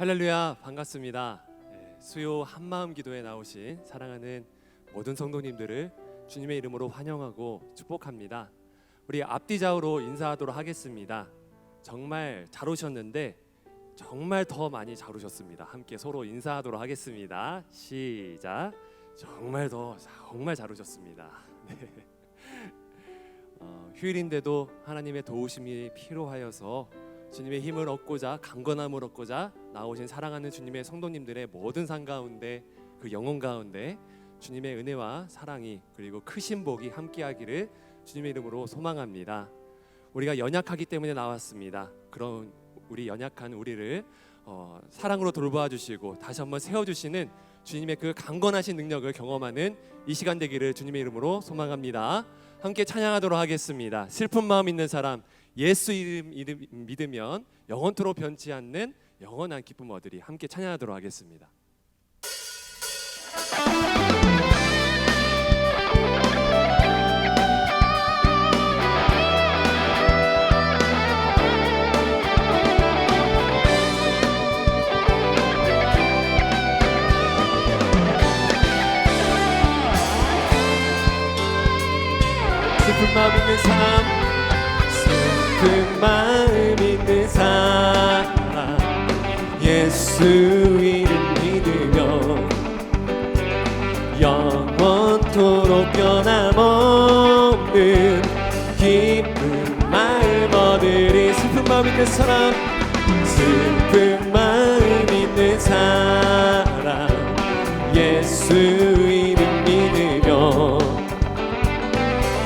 할렐루야, 반갑습니다. 수요 한마음 기도에 나오신 사랑하는 모든 성도님들을 주님의 이름으로 환영하고 축복합니다. 우리 앞뒤 좌우로 인사하도록 하겠습니다. 정말 잘 오셨는데 정말 더 많이 잘 오셨습니다. 함께 서로 인사하도록 하겠습니다. 시작. 정말 잘 오셨습니다. 네. 휴일인데도 하나님의 도우심이 필요하여서 주님의 힘을 얻고자, 강건함을 얻고자 나오신 사랑하는 주님의 성도님들의 모든 삶 가운데, 그 영혼 가운데 주님의 은혜와 사랑이 그리고 크신 복이 함께하기를 주님의 이름으로 소망합니다. 우리가 연약하기 때문에 나왔습니다. 그런 우리 연약한 우리를 사랑으로 돌보아 주시고 다시 한번 세워주시는 주님의 그 강건하신 능력을 경험하는 이 시간 되기를 주님의 이름으로 소망합니다. 함께 찬양하도록 하겠습니다. 슬픈 마음 있는 사람, 예수 이름 믿으면 영원토록 변치 않는 영원한 기쁨 얻으리. 함께 찬양하도록 하겠습니다. 슬픈 마음 있는 사람, 슬픈 마음 있는 사람, 예수 이름 믿으며 영원토록 변함없는 기쁜 마음 얻으리. 슬픈 마음 있는 사람, 슬픈 마음 있는 사람, 예수 이름 믿으며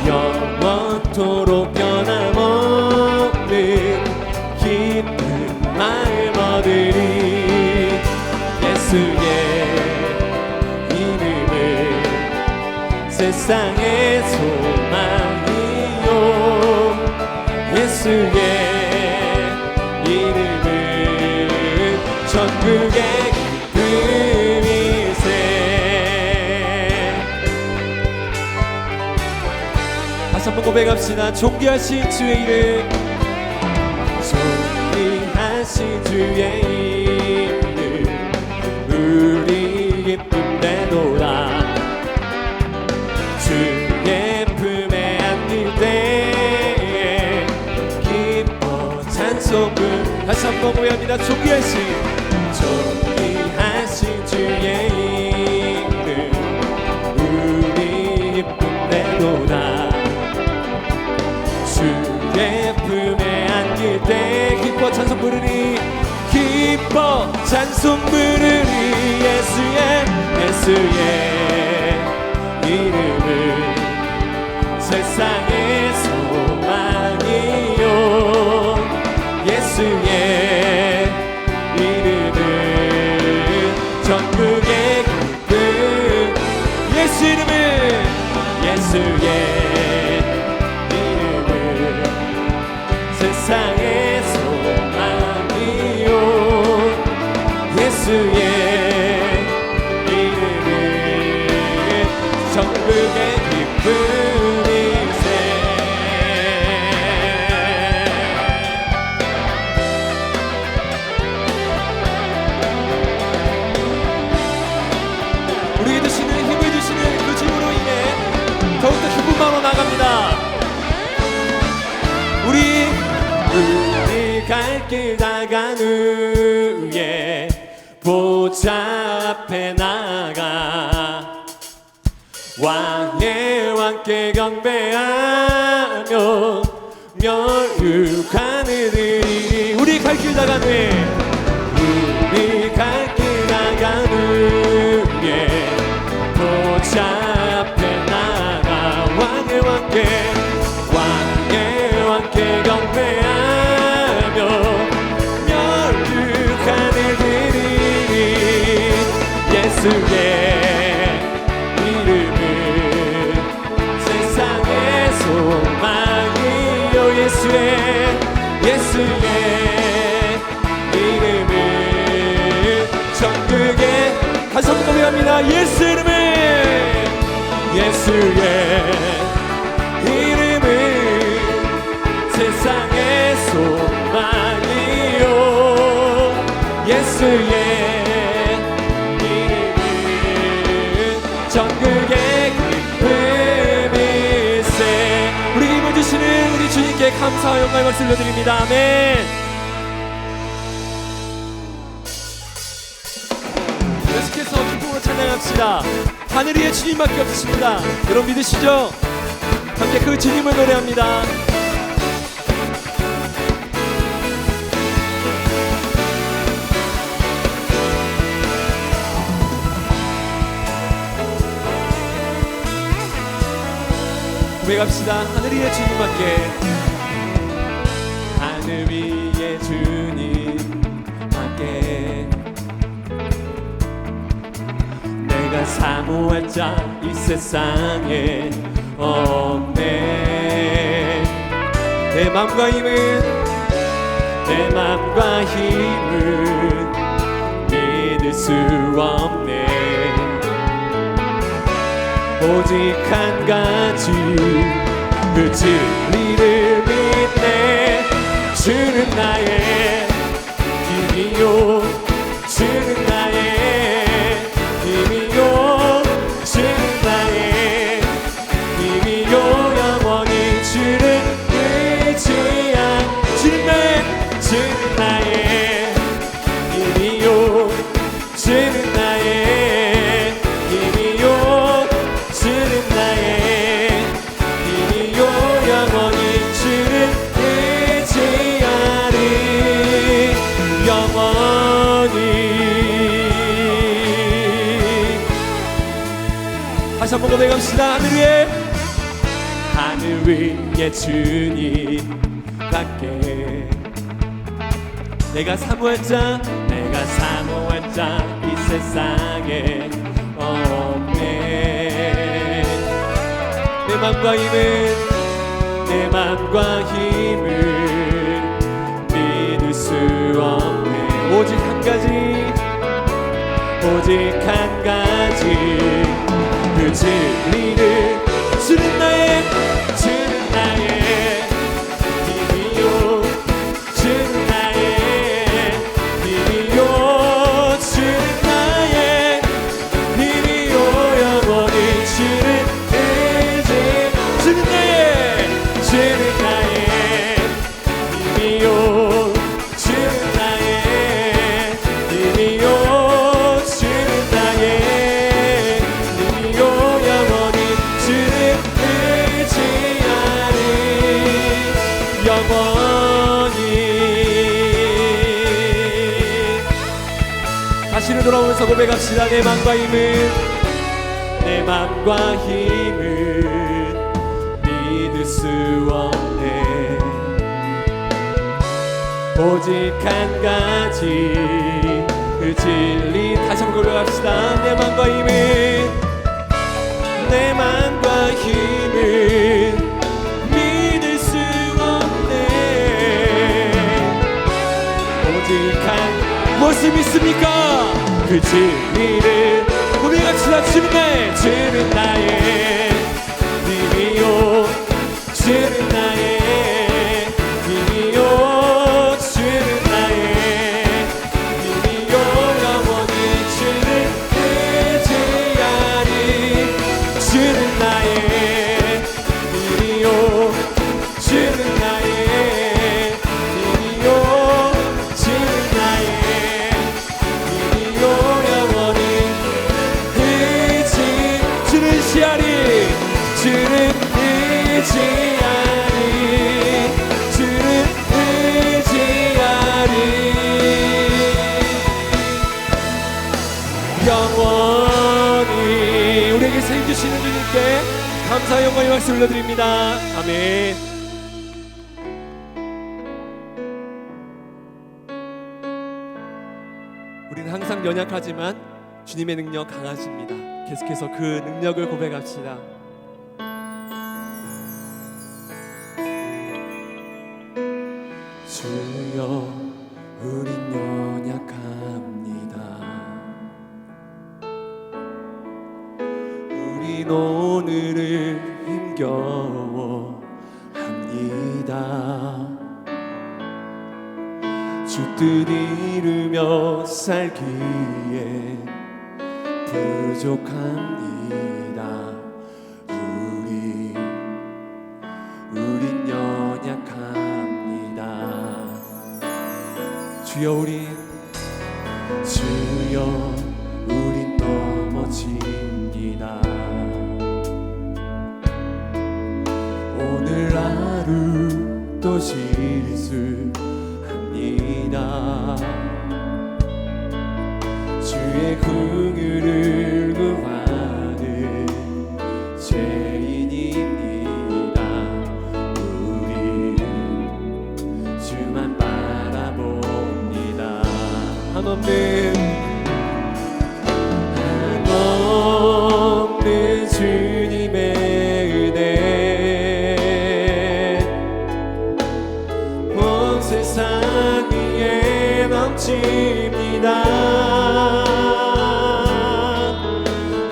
영원토록 변함없는 기쁜 마음 얻으리. 예수의 이름은 세상의 소망이요, 예수의 이름은 천국의 기쁨이세. 다시 한번 고백합시다. 존귀하신 주의 이름, 존귀하신 주의 이름 우리 기쁨 되도다. 주의 품에 안길 때에 기뻐 찬송을. 다시 한번 고백합니다. 존귀하신 주의 이름 우리 기쁨 되도다. 주의 품에 안길 때 기뻐 찬송 부르리. 기뻐 찬송 부르리. 예수의 이름은 세상의 소망이요, 예수의 이름은 전국의 기쁨. 예수 이름은 예수의 세상의 소망이요, 예수의 이름은 천국의 기쁨이세. 우리에게 주시는 힘을 주시는 그 주님으로 인해 더욱더 기쁜 마음으로 나갑니다. 우리 갈 길 다간 후에 보좌 앞에 나가 왕의 왕께 경배하며 멸육하는 일이. 우리 갈 길 다간 후에, 우리 갈 길 다간 후에 보좌 앞에 나가 왕의 왕께 경배하며 멸육하는 일이. 예수의 이름은 세상의 소망이요, 예수의 이름은 천국의. 다시 한번 고백합니다. 예수 이름은, 예수의 이름은 세상의 소망이요, 예수의 이름은 전국의 기쁨일세. 우리 힘을 주시는 우리 주님께 감사와 영광의 박수 올려드립니다. 아멘. 계속해서 기쁨으로 찬양합시다. 하늘 위에 주님밖에 없으십니다. 여러분 믿으시죠? 함께 그 주님을 노래합니다. 고백합시다. 하늘 위에 주님밖에. 하늘 위에 주님밖에 내가 사모할 자 이 세상에 없네. 내 맘과 힘은 믿을 수 없네. 오직 한 가지 그 진리를 믿네. 주는 나의 힘이요, 주는 나의 힘이요, 주는 나의 힘이요. 영원히 주를 의지한 주는 나의 힘이요, 주는 나의 힘이요, 주는 나의 힘이요. 영원히 주를 의지하리. 영원히. 다시 한번 고백합시다. 하늘 위에 주님밖에 내가 사모할 자 이 세상에 없네. 내 맘과 힘을 믿을 수 없네. 오직 한 가지 그 진리를 주는 나의 힘이요, 주는 나의 힘이요, 주는 나의 힘이요. 영원히 주는 의지. 주는 나의 힘이요, 주는 나의 힘이요, 주는 나의 힘이요. 영원히 주는 의지하리. 영원히. 다시는 돌아오면서 고백합시다. 내 맘과 힘은 믿을 수 없네. 오직 한 가지 그 진리. 다시 한번 고백합시다. 내 맘과 힘은 믿을 수 없네. 오직 한 무엇을 믿습니까? 그 진리를 고백합시다. 주는 나의 힘이요, 주는 나의 힘이요, 주는 나의 힘이요. 영원히 주를 의지하리. 주는 나의 힘이요, 주는 나의 힘이요, 주는 나의 힘이요. 영원히 주는 의지하리. 주는 의지하리. 영원히. 우리에게 생 주시는 주님께 감사와 영광의 박수 올려드립니다. 아멘. 우리는 항상 연약하지만 주님의 능력 강하십니다. 계속해서 그 능력을 고백합시다. 주여 우린 연약합니다. 우린 오늘을 힘겨워합니다. 주 뜻 이루며 살기에 부족합니다. 우린 연약합니다. 주여 우린 넘어집니다. 오늘 하루 또 실수합니다. 주의 긍휼을 구하는 죄인입니다. 우리 주만 바라봅니다. 한없는 주님의 은혜 온 세상 위에 넘칩니다.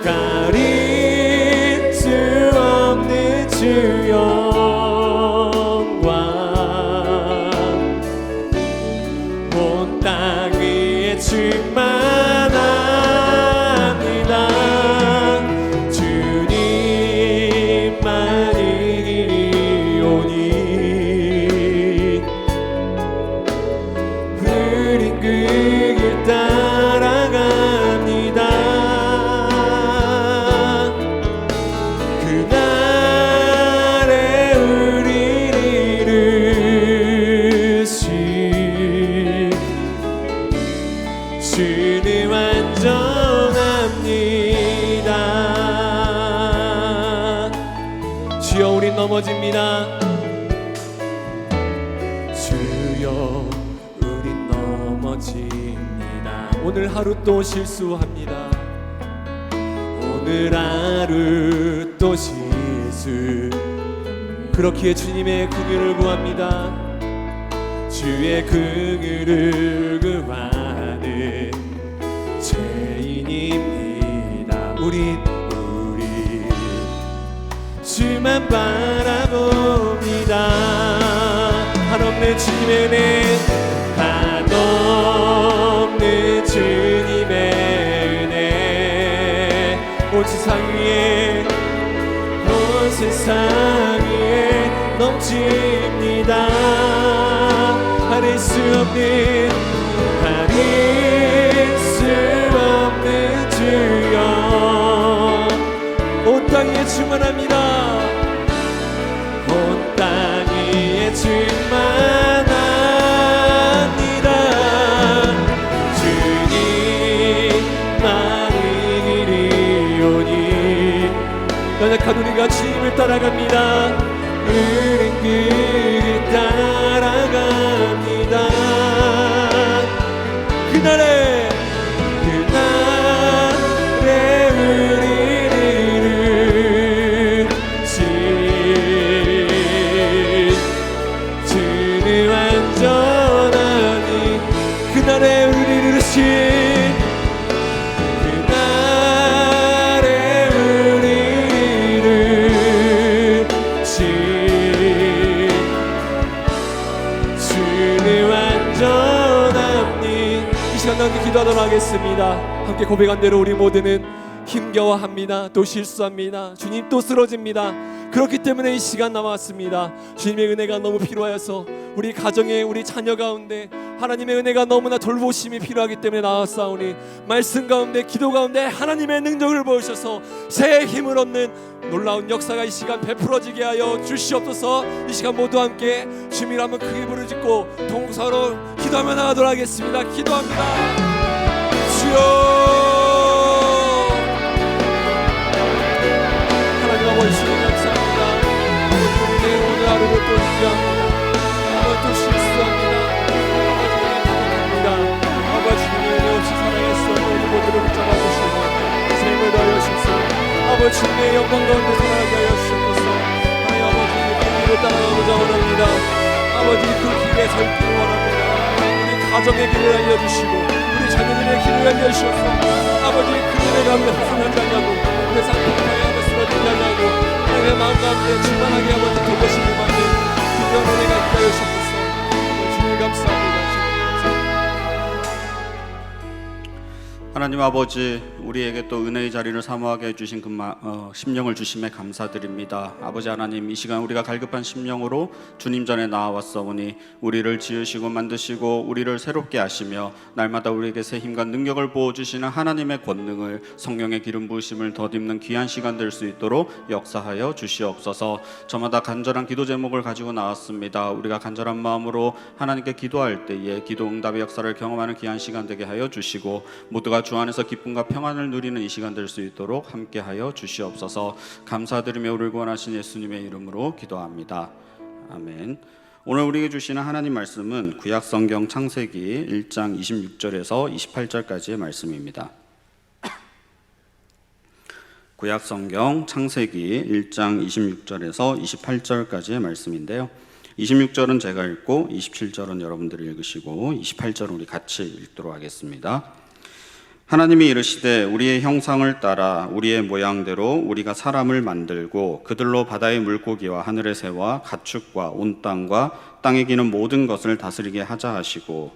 가릴 수 없는 주 영광 온 땅 위에 충만합니다. 주님만 이기리오니 흐린 그 길 따라갑니다. 그날에 우리를 이루신 주는 완전합니다. 주여 우린 넘어집니다. 주여 우린 넘어집니다. 오늘 하루 또 실수합니다. 오늘 하루 또 실수. 그렇기에 주님의 긍휼을 구합니다. 주의 긍휼을 구하는 죄인입니다. 우리 주만 바라봅니다. 한없는 주님의 은혜, 한없는 주님의 은혜 온 세상 위에 온 세상 위에 넘칩니다. 가릴 수 없는 주여 온 땅 위에 충만합니다. 온 땅 위에 충만합니다. 주님만 이기리오니 연약한 우리가 주님을 따라갑니다. 흐린 길 따라갑니다. 그날에 우리를 주는 완전하니 그날에 우리를 이루신 그날에 우리를 주는 완전하니 이 시간 함께 기도하도록 하겠습니다. 함께 고백한 대로 우리 모두는 힘겨워합니다. 또 실수합니다. 주님 또 쓰러집니다. 그렇기 때문에 이 시간 남았습니다. 주님의 은혜가 너무 필요하여서 우리 가정에 우리 자녀 가운데 하나님의 은혜가 너무나 돌보심이 필요하기 때문에 나왔사오니 말씀 가운데 기도 가운데 하나님의 능력을 보여주셔서 새 힘을 얻는 놀라운 역사가 이 시간 베풀어지게 하여 주시옵소서. 이 시간 모두 함께 주님을 한번 크게 부르짖고 동서로 기도하며 나가도록 하겠습니다. 기도합니다. 주여 아버지 주님 감사합니다. 아버지 오늘 하루를 또 인정합니다. 아버지 또 실수합니다. 아버지 부탁합니다. 아버지 주님의 은혜 없이 살아가서 우리 모두를 붙잡아 주시고 삶을 더하여 주소서. 아버지 주님의 영광 가운데 살아가게 하여 주시옵소서. 하나님 아버지 그 길을 따라가고자 원합니다. 아버지 그 길에 설 길을 원합니다. 우리 가정의 길을 알려주시고 우리 자녀들의 길을 알려주셔서 아버지 그 은혜 가운데 벗어나지 않냐고 그 상품을 하고 하나님의 마음 가운데 충만하게 아버지 돌보심을 받는 귀한 은혜가 있게 하여 주옵소서. 주님 감사합니다. 주님 감사합니다. 하나님 아버지, 우리에게 또 은혜의 자리를 사모하게 해주신 심령을 주심에 감사드립니다. 아버지 하나님, 이 시간 우리가 갈급한 심령으로 주님 전에 나와왔사오니 우리를 지으시고 만드시고 우리를 새롭게 하시며 날마다 우리에게 새 힘과 능력을 부어주시는 하나님의 권능을, 성령의 기름 부으심을 덧입는 귀한 시간 될 수 있도록 역사하여 주시옵소서. 저마다 간절한 기도 제목을 가지고 나왔습니다. 우리가 간절한 마음으로 하나님께 기도할 때에 기도 응답의 역사를 경험하는 귀한 시간 되게 하여 주시고, 모두가 주 안에서 기쁨과 평안을 누리는 이 시간 될 수 있도록 함께하여 주시옵소서. 감사드리며 우리를 구원하신 예수님의 이름으로 기도합니다. 아멘. 오늘 우리에게 주시는 하나님 말씀은 구약성경 창세기 1장 26절에서 28절까지의 말씀입니다. 구약성경 창세기 1장 26절에서 28절까지의 말씀인데요, 26절은 제가 읽고 27절은 여러분들이 읽으시고 28절은 우리 같이 읽도록 하겠습니다. 하나님이 이르시되 우리의 형상을 따라 우리의 모양대로 우리가 사람을 만들고 그들로 바다의 물고기와 하늘의 새와 가축과 온 땅과 땅에 기는 모든 것을 다스리게 하자 하시고,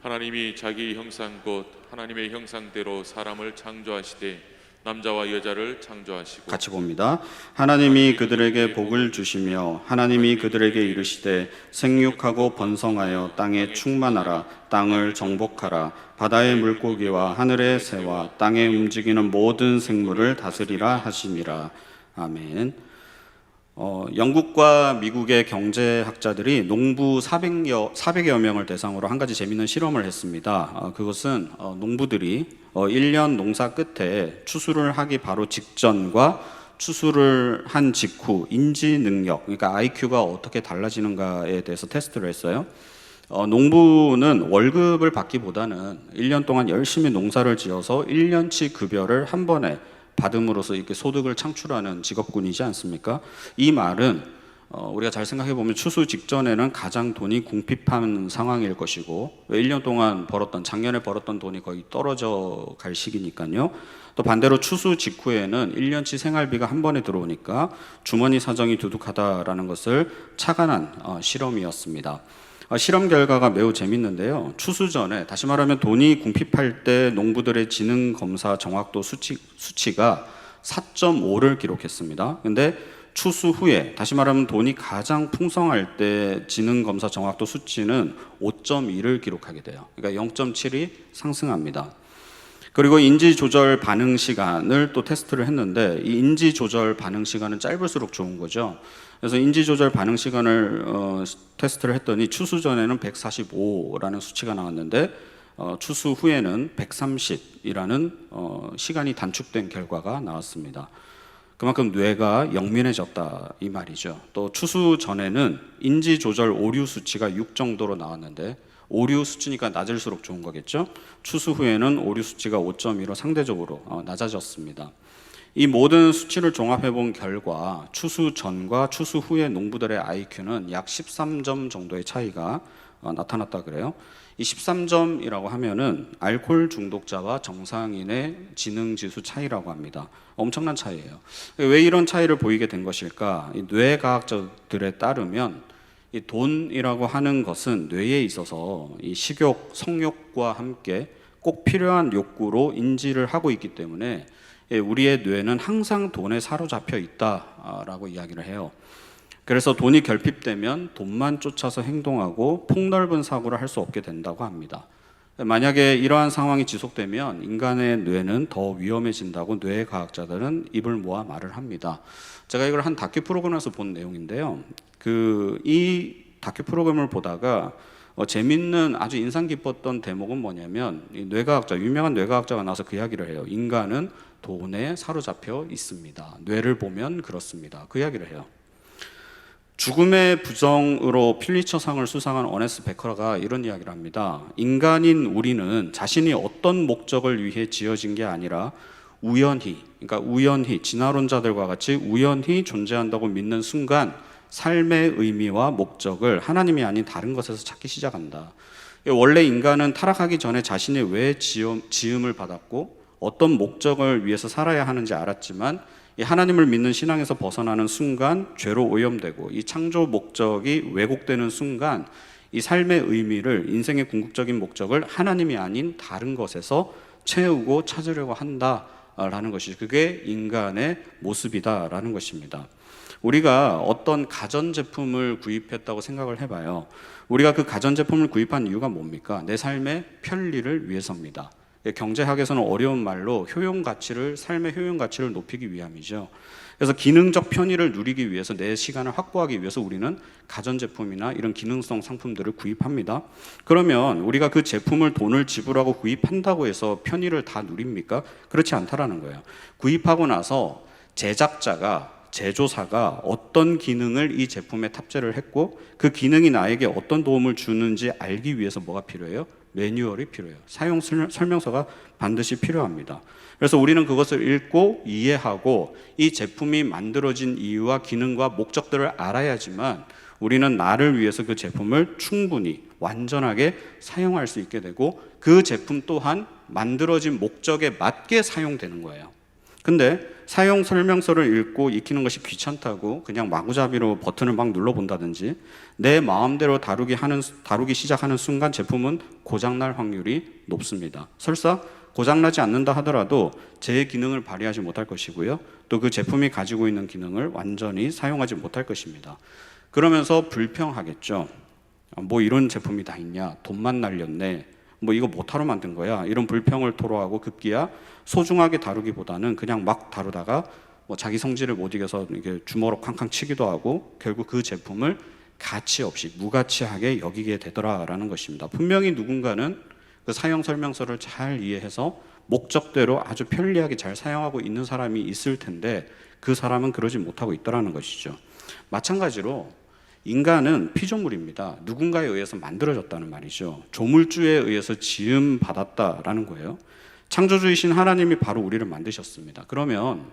하나님이 자기 형상 곧 하나님의 형상대로 사람을 창조하시되 남자와 여자를 창조하시고, 같이 봅니다. 하나님이 그들에게 복을 주시며 하나님이 그들에게 이르시되 생육하고 번성하여 땅에 충만하라, 땅을 정복하라, 바다의 물고기와 하늘의 새와 땅에 움직이는 모든 생물을 다스리라 하시니라. 아멘. 영국과 미국의 경제학자들이 농부 400여 명을 대상으로 한 가지 재미있는 실험을 했습니다. 그것은 농부들이 1년 농사 끝에 추수를 하기 바로 직전과 추수를 한 직후 인지 능력, 그러니까 IQ가 어떻게 달라지는가에 대해서 테스트를 했어요. 농부는 월급을 받기보다는 1년 동안 열심히 농사를 지어서 1년치 급여를 한 번에 받음으로써 이렇게 소득을 창출하는 직업군이지 않습니까? 이 말은 우리가 잘 생각해 보면 추수 직전에는 가장 돈이 궁핍한 상황일 것이고, 1년 동안 작년에 벌었던 돈이 거의 떨어져 갈 시기니까요. 또 반대로 추수 직후에는 1년치 생활비가 한 번에 들어오니까 주머니 사정이 두둑하다라는 것을 착안한 실험이었습니다. 실험 결과가 매우 재밌는데요, 추수 전에, 다시 말하면 돈이 궁핍할 때 농부들의 지능 검사 정확도 수치가 4.5를 기록했습니다. 근데 추수 후에, 다시 말하면 돈이 가장 풍성할 때 지능 검사 정확도 수치는 5.2를 기록하게 돼요. 그러니까 0.7이 상승합니다. 그리고 인지 조절 반응 시간을 또 테스트를 했는데, 이 인지 조절 반응 시간은 짧을수록 좋은 거죠. 그래서 인지 조절 반응 시간을 테스트를 했더니 추수 전에는 145라는 수치가 나왔는데 추수 후에는 130이라는 시간이 단축된 결과가 나왔습니다. 그만큼 뇌가 영민해졌다 이 말이죠. 또 추수 전에는 인지 조절 오류 수치가 6 정도로 나왔는데, 오류 수치니까 낮을수록 좋은 거겠죠. 추수 후에는 오류 수치가 5.2로 상대적으로 낮아졌습니다. 이 모든 수치를 종합해 본 결과 추수 전과 추수 후의 농부들의 IQ는 약 13점 정도의 차이가 나타났다 그래요. 이 13점이라고 하면은 알코올 중독자와 정상인의 지능 지수 차이라고 합니다. 엄청난 차이예요. 왜 이런 차이를 보이게 된 것일까? 이 뇌과학자들에 따르면 이 돈이라고 하는 것은 뇌에 있어서 이 식욕, 성욕과 함께 꼭 필요한 욕구로 인지를 하고 있기 때문에 우리의 뇌는 항상 돈에 사로잡혀 있다라고 이야기를 해요. 그래서 돈이 결핍되면 돈만 쫓아서 행동하고 폭넓은 사고를 할 수 없게 된다고 합니다. 만약에 이러한 상황이 지속되면 인간의 뇌는 더 위험해진다고 뇌과학자들은 입을 모아 말을 합니다. 제가 이걸 한 다큐 프로그램에서 본 내용인데요, 이 다큐 프로그램을 보다가 재밌는 아주 인상 깊었던 대목은 뭐냐면, 이 유명한 뇌과학자가 나와서 그 이야기를 해요. 인간은 돈에 사로잡혀 있습니다. 뇌를 보면 그렇습니다. 그 이야기를 해요. 죽음의 부정으로 필리처상을 수상한 어네스트 베커가 이런 이야기를 합니다. 인간인 우리는 자신이 어떤 목적을 위해 지어진 게 아니라 우연히, 진화론자들과 같이 우연히 존재한다고 믿는 순간 삶의 의미와 목적을 하나님이 아닌 다른 것에서 찾기 시작한다. 원래 인간은 타락하기 전에 자신이 왜 지음을 받았고 어떤 목적을 위해서 살아야 하는지 알았지만, 이 하나님을 믿는 신앙에서 벗어나는 순간 죄로 오염되고 이 창조 목적이 왜곡되는 순간 이 삶의 의미를, 인생의 궁극적인 목적을 하나님이 아닌 다른 것에서 채우고 찾으려고 한다라는 것이 그게 인간의 모습이다라는 것입니다. 우리가 어떤 가전제품을 구입했다고 생각을 해봐요. 우리가 그 가전제품을 구입한 이유가 뭡니까? 내 삶의 편리를 위해서입니다. 경제학에서는 어려운 말로 삶의 효용 가치를 높이기 위함이죠. 그래서 기능적 편의를 누리기 위해서 내 시간을 확보하기 위해서 우리는 가전제품이나 이런 기능성 상품들을 구입합니다. 그러면 우리가 그 제품을 돈을 지불하고 구입한다고 해서 편의를 다 누립니까? 그렇지 않다라는 거예요. 구입하고 나서 제조사가 어떤 기능을 이 제품에 탑재를 했고 그 기능이 나에게 어떤 도움을 주는지 알기 위해서 뭐가 필요해요? 매뉴얼이 필요해요. 사용 설명서가 반드시 필요합니다. 그래서 우리는 그것을 읽고 이해하고 이 제품이 만들어진 이유와 기능과 목적들을 알아야지만 우리는 나를 위해서 그 제품을 충분히 완전하게 사용할 수 있게 되고 그 제품 또한 만들어진 목적에 맞게 사용되는 거예요. 근데 사용 설명서를 읽고 익히는 것이 귀찮다고 그냥 마구잡이로 버튼을 막 눌러본다든지 내 마음대로 다루기 시작하는 순간 제품은 고장날 확률이 높습니다. 설사 고장나지 않는다 하더라도 제 기능을 발휘하지 못할 것이고요. 또 그 제품이 가지고 있는 기능을 완전히 사용하지 못할 것입니다. 그러면서 불평하겠죠. 뭐 이런 제품이 다 있냐? 돈만 날렸네. 뭐 이거 못하러 만든 거야. 이런 불평을 토로하고 급기야 소중하게 다루기보다는 그냥 막 다루다가 뭐 자기 성질을 못 이겨서 이게 주먹으로 쾅쾅 치기도 하고 결국 그 제품을 가치 없이 무가치하게 여기게 되더라라는 것입니다. 분명히 누군가는 그 사용 설명서를 잘 이해해서 목적대로 아주 편리하게 잘 사용하고 있는 사람이 있을 텐데 그 사람은 그러지 못하고 있더라는 것이죠. 마찬가지로 인간은 피조물입니다. 누군가에 의해서 만들어졌다는 말이죠. 조물주에 의해서 지음 받았다라는 거예요. 창조주이신 하나님이 바로 우리를 만드셨습니다. 그러면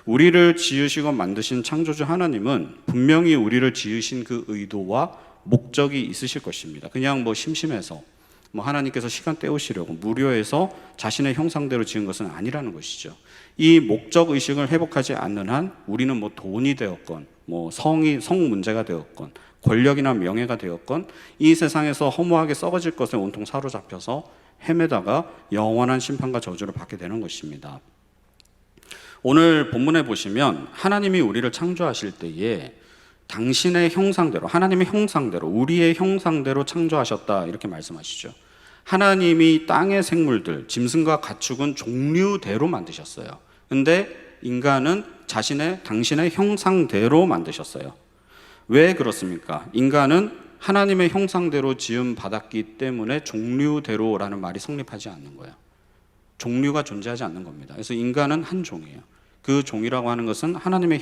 우리를 지으시고 만드신 창조주 하나님은 분명히 우리를 지으신 그 의도와 목적이 있으실 것입니다. 그냥 뭐 심심해서 하나님께서 시간 때우시려고 무료해서 자신의 형상대로 지은 것은 아니라는 것이죠. 이 목적 의식을 회복하지 않는 한 우리는 뭐 돈이 되었건 성 문제가 되었건 권력이나 명예가 되었건 이 세상에서 허무하게 썩어질 것에 온통 사로잡혀서 헤매다가 영원한 심판과 저주를 받게 되는 것입니다. 오늘 본문에 보시면 하나님이 우리를 창조하실 때에 당신의 형상대로, 하나님의 형상대로, 우리의 형상대로 창조하셨다 이렇게 말씀하시죠. 하나님이 땅의 생물들, 짐승과 가축은 종류대로 만드셨어요. 근데 인간은 당신의 형상대로 만드셨어요. 왜 그렇습니까? 인간은 하나님의 형상대로 지음 받았기 때문에 종류대로라는 말이 성립하지 않는 거예요. 종류가 존재하지 않는 겁니다. 그래서 인간은 한 종이에요. 그 종이라고 하는 것은 하나님의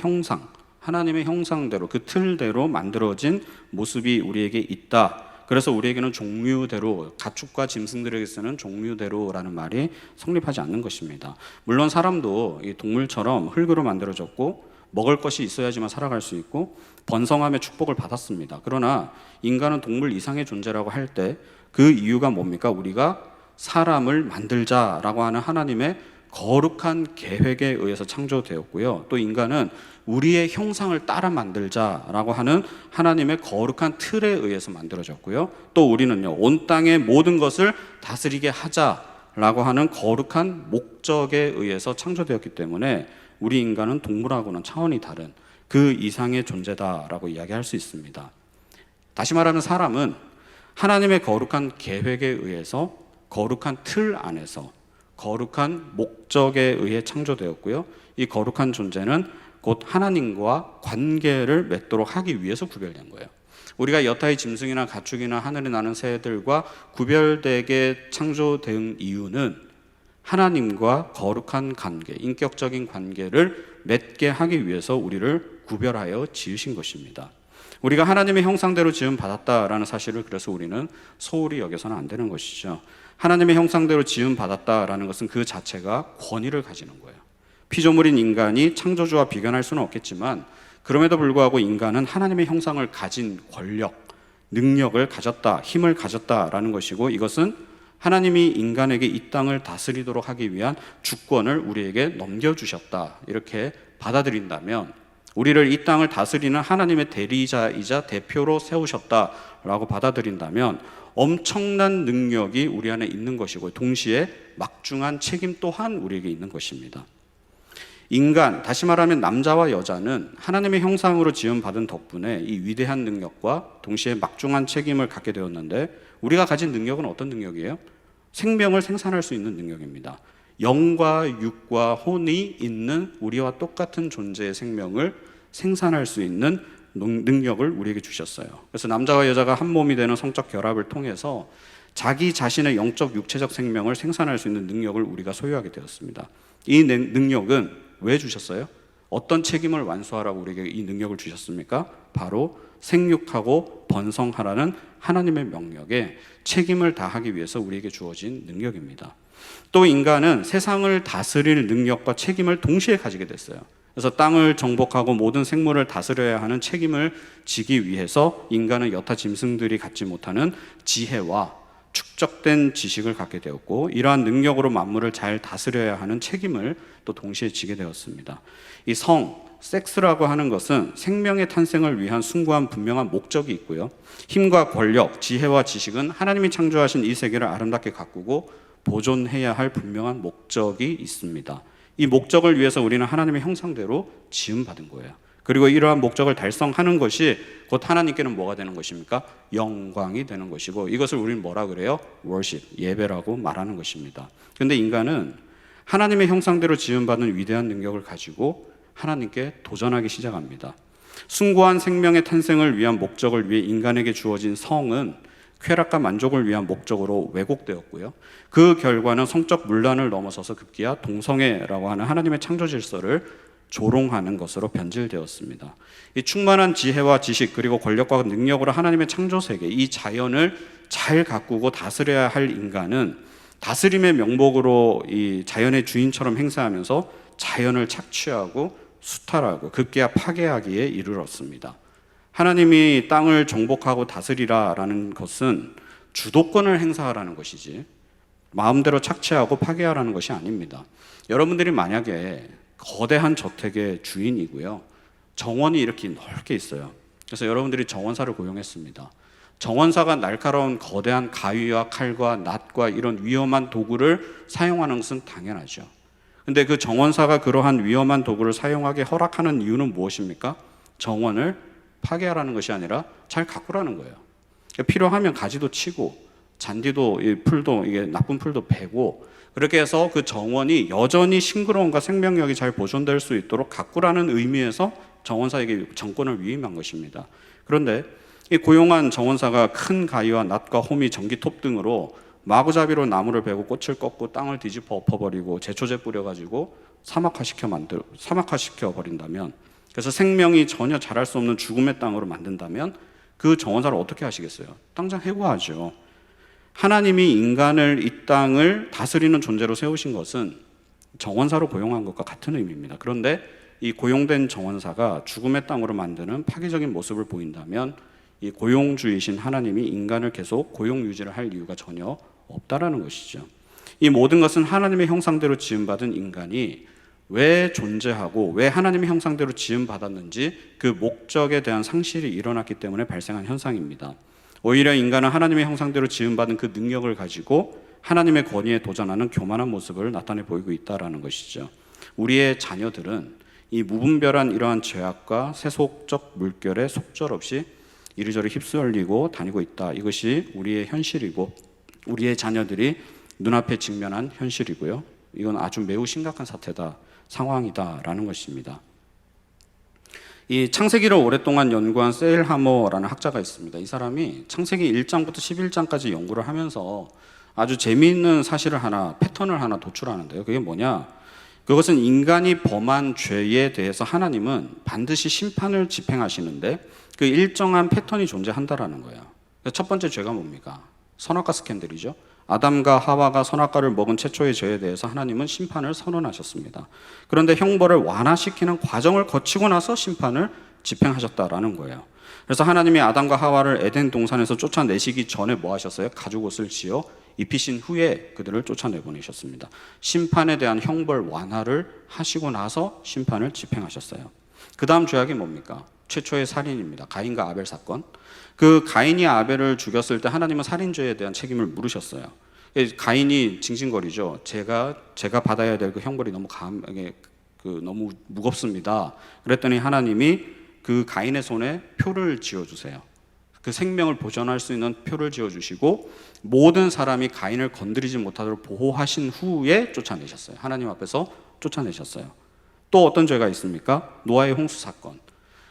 형상대로 그 틀대로 만들어진 모습이 우리에게 있다. 그래서 우리에게는 종류대로, 가축과 짐승들에게서는 종류대로라는 말이 성립하지 않는 것입니다. 물론 사람도 이 동물처럼 흙으로 만들어졌고 먹을 것이 있어야지만 살아갈 수 있고 번성함의 축복을 받았습니다. 그러나 인간은 동물 이상의 존재라고 할 때 그 이유가 뭡니까? 우리가 사람을 만들자라고 하는 하나님의 거룩한 계획에 의해서 창조되었고요. 또 인간은 우리의 형상을 따라 만들자라고 하는 하나님의 거룩한 틀에 의해서 만들어졌고요. 또 우리는요, 온 땅의 모든 것을 다스리게 하자라고 하는 거룩한 목적에 의해서 창조되었기 때문에 우리 인간은 동물하고는 차원이 다른 그 이상의 존재다라고 이야기할 수 있습니다. 다시 말하면 사람은 하나님의 거룩한 계획에 의해서 거룩한 틀 안에서 거룩한 목적에 의해 창조되었고요. 이 거룩한 존재는 곧 하나님과 관계를 맺도록 하기 위해서 구별된 거예요. 우리가 여타의 짐승이나 가축이나 하늘에 나는 새들과 구별되게 창조된 이유는 하나님과 거룩한 관계, 인격적인 관계를 맺게 하기 위해서 우리를 구별하여 지으신 것입니다. 우리가 하나님의 형상대로 지음 받았다라는 사실을 그래서 우리는 소홀히 여겨서는 안 되는 것이죠. 하나님의 형상대로 지음 받았다라는 것은 그 자체가 권위를 가지는 거예요. 피조물인 인간이 창조주와 비견할 수는 없겠지만 그럼에도 불구하고 인간은 하나님의 형상을 가진 권력, 능력을 가졌다, 힘을 가졌다라는 것이고 이것은 하나님이 인간에게 이 땅을 다스리도록 하기 위한 주권을 우리에게 넘겨주셨다 이렇게 받아들인다면 우리를 이 땅을 다스리는 하나님의 대리자이자 대표로 세우셨다라고 받아들인다면 엄청난 능력이 우리 안에 있는 것이고 동시에 막중한 책임 또한 우리에게 있는 것입니다. 인간, 다시 말하면 남자와 여자는 하나님의 형상으로 지음받은 덕분에 이 위대한 능력과 동시에 막중한 책임을 갖게 되었는데 우리가 가진 능력은 어떤 능력이에요? 생명을 생산할 수 있는 능력입니다. 영과 육과 혼이 있는 우리와 똑같은 존재의 생명을 생산할 수 있는 능력을 우리에게 주셨어요. 그래서 남자와 여자가 한 몸이 되는 성적 결합을 통해서 자기 자신의 영적 육체적 생명을 생산할 수 있는 능력을 우리가 소유하게 되었습니다. 이 능력은 왜 주셨어요? 어떤 책임을 완수하라고 우리에게 이 능력을 주셨습니까? 바로 생육하고 번성하라는 하나님의 명령에 책임을 다하기 위해서 우리에게 주어진 능력입니다. 또 인간은 세상을 다스릴 능력과 책임을 동시에 가지게 됐어요. 그래서 땅을 정복하고 모든 생물을 다스려야 하는 책임을 지기 위해서 인간은 여타 짐승들이 갖지 못하는 지혜와 축적된 지식을 갖게 되었고 이러한 능력으로 만물을 잘 다스려야 하는 책임을 또 동시에 지게 되었습니다. 이 섹스라고 하는 것은 생명의 탄생을 위한 숭고한 분명한 목적이 있고요. 힘과 권력, 지혜와 지식은 하나님이 창조하신 이 세계를 아름답게 가꾸고 보존해야 할 분명한 목적이 있습니다. 이 목적을 위해서 우리는 하나님의 형상대로 지음받은 거예요. 그리고 이러한 목적을 달성하는 것이 곧 하나님께는 뭐가 되는 것입니까? 영광이 되는 것이고 이것을 우리는 뭐라 그래요? worship, 예배라고 말하는 것입니다. 그런데 인간은 하나님의 형상대로 지음받은 위대한 능력을 가지고 하나님께 도전하기 시작합니다. 숭고한 생명의 탄생을 위한 목적을 위해 인간에게 주어진 성은 쾌락과 만족을 위한 목적으로 왜곡되었고요. 그 결과는 성적 문란을 넘어서서 급기야 동성애라고 하는 하나님의 창조 질서를 조롱하는 것으로 변질되었습니다. 이 충만한 지혜와 지식 그리고 권력과 능력으로 하나님의 창조 세계, 이 자연을 잘 가꾸고 다스려야 할 인간은 다스림의 명목으로 이 자연의 주인처럼 행세하면서 자연을 착취하고 수탈하고 급기야 파괴하기에 이르렀습니다. 하나님이 땅을 정복하고 다스리라라는 것은 주도권을 행사하라는 것이지 마음대로 착취하고 파괴하라는 것이 아닙니다. 여러분들이 만약에 거대한 저택의 주인이고요. 정원이 이렇게 넓게 있어요. 그래서 여러분들이 정원사를 고용했습니다. 정원사가 날카로운 거대한 가위와 칼과 낫과 이런 위험한 도구를 사용하는 것은 당연하죠. 근데 그 정원사가 그러한 위험한 도구를 사용하게 허락하는 이유는 무엇입니까? 정원을 파괴하라는 것이 아니라 잘 가꾸라는 거예요. 필요하면 가지도 치고 잔디도 풀도 이게 나쁜 풀도 베고 그렇게 해서 그 정원이 여전히 싱그러움과 생명력이 잘 보존될 수 있도록 가꾸라는 의미에서 정원사에게 정권을 위임한 것입니다. 그런데 이 고용한 정원사가 큰 가위와 낫과 호미, 전기톱 등으로 마구잡이로 나무를 베고 꽃을 꺾고 땅을 뒤집어 엎어버리고 제초제 뿌려가지고 사막화시켜 버린다면, 그래서 생명이 전혀 자랄 수 없는 죽음의 땅으로 만든다면 그 정원사를 어떻게 하시겠어요? 당장 해고하죠. 하나님이 인간을 이 땅을 다스리는 존재로 세우신 것은 정원사로 고용한 것과 같은 의미입니다. 그런데 이 고용된 정원사가 죽음의 땅으로 만드는 파괴적인 모습을 보인다면 이 고용주이신 하나님이 인간을 계속 고용 유지를 할 이유가 전혀 없다라는 것이죠. 이 모든 것은 하나님의 형상대로 지음받은 인간이 왜 존재하고 왜 하나님의 형상대로 지음받았는지 그 목적에 대한 상실이 일어났기 때문에 발생한 현상입니다. 오히려 인간은 하나님의 형상대로 지음받은 그 능력을 가지고 하나님의 권위에 도전하는 교만한 모습을 나타내 보이고 있다는 것이죠. 우리의 자녀들은 이 무분별한 이러한 죄악과 세속적 물결에 속절없이 이리저리 휩쓸리고 다니고 있다. 이것이 우리의 현실이고 우리의 자녀들이 눈앞에 직면한 현실이고요. 이건 아주 매우 심각한 상황이다라는 것입니다. 이 창세기를 오랫동안 연구한 세일 하머라는 학자가 있습니다. 이 사람이 창세기 1장부터 11장까지 연구를 하면서 아주 재미있는 사실을 패턴을 하나 도출하는데요. 그게 뭐냐? 그것은 인간이 범한 죄에 대해서 하나님은 반드시 심판을 집행하시는데 그 일정한 패턴이 존재한다라는 거예요. 첫 번째 죄가 뭡니까? 선악과 스캔들이죠. 아담과 하와가 선악과를 먹은 최초의 죄에 대해서 하나님은 심판을 선언하셨습니다. 그런데 형벌을 완화시키는 과정을 거치고 나서 심판을 집행하셨다라는 거예요. 그래서 하나님이 아담과 하와를 에덴 동산에서 쫓아내시기 전에 뭐 하셨어요? 가죽옷을 지어 입히신 후에 그들을 쫓아내보내셨습니다. 심판에 대한 형벌 완화를 하시고 나서 심판을 집행하셨어요. 그 다음 죄악이 뭡니까? 최초의 살인입니다. 가인과 아벨 사건. 그 가인이 아벨을 죽였을 때 하나님은 살인죄에 대한 책임을 물으셨어요. 가인이 징징거리죠. 제가 받아야 될 그 형벌이 너무 무겁습니다. 그랬더니 하나님이 그 가인의 손에 표를 지어주세요. 그 생명을 보존할 수 있는 표를 지어주시고 모든 사람이 가인을 건드리지 못하도록 보호하신 후에 쫓아내셨어요. 하나님 앞에서 쫓아내셨어요. 또 어떤 죄가 있습니까? 노아의 홍수 사건.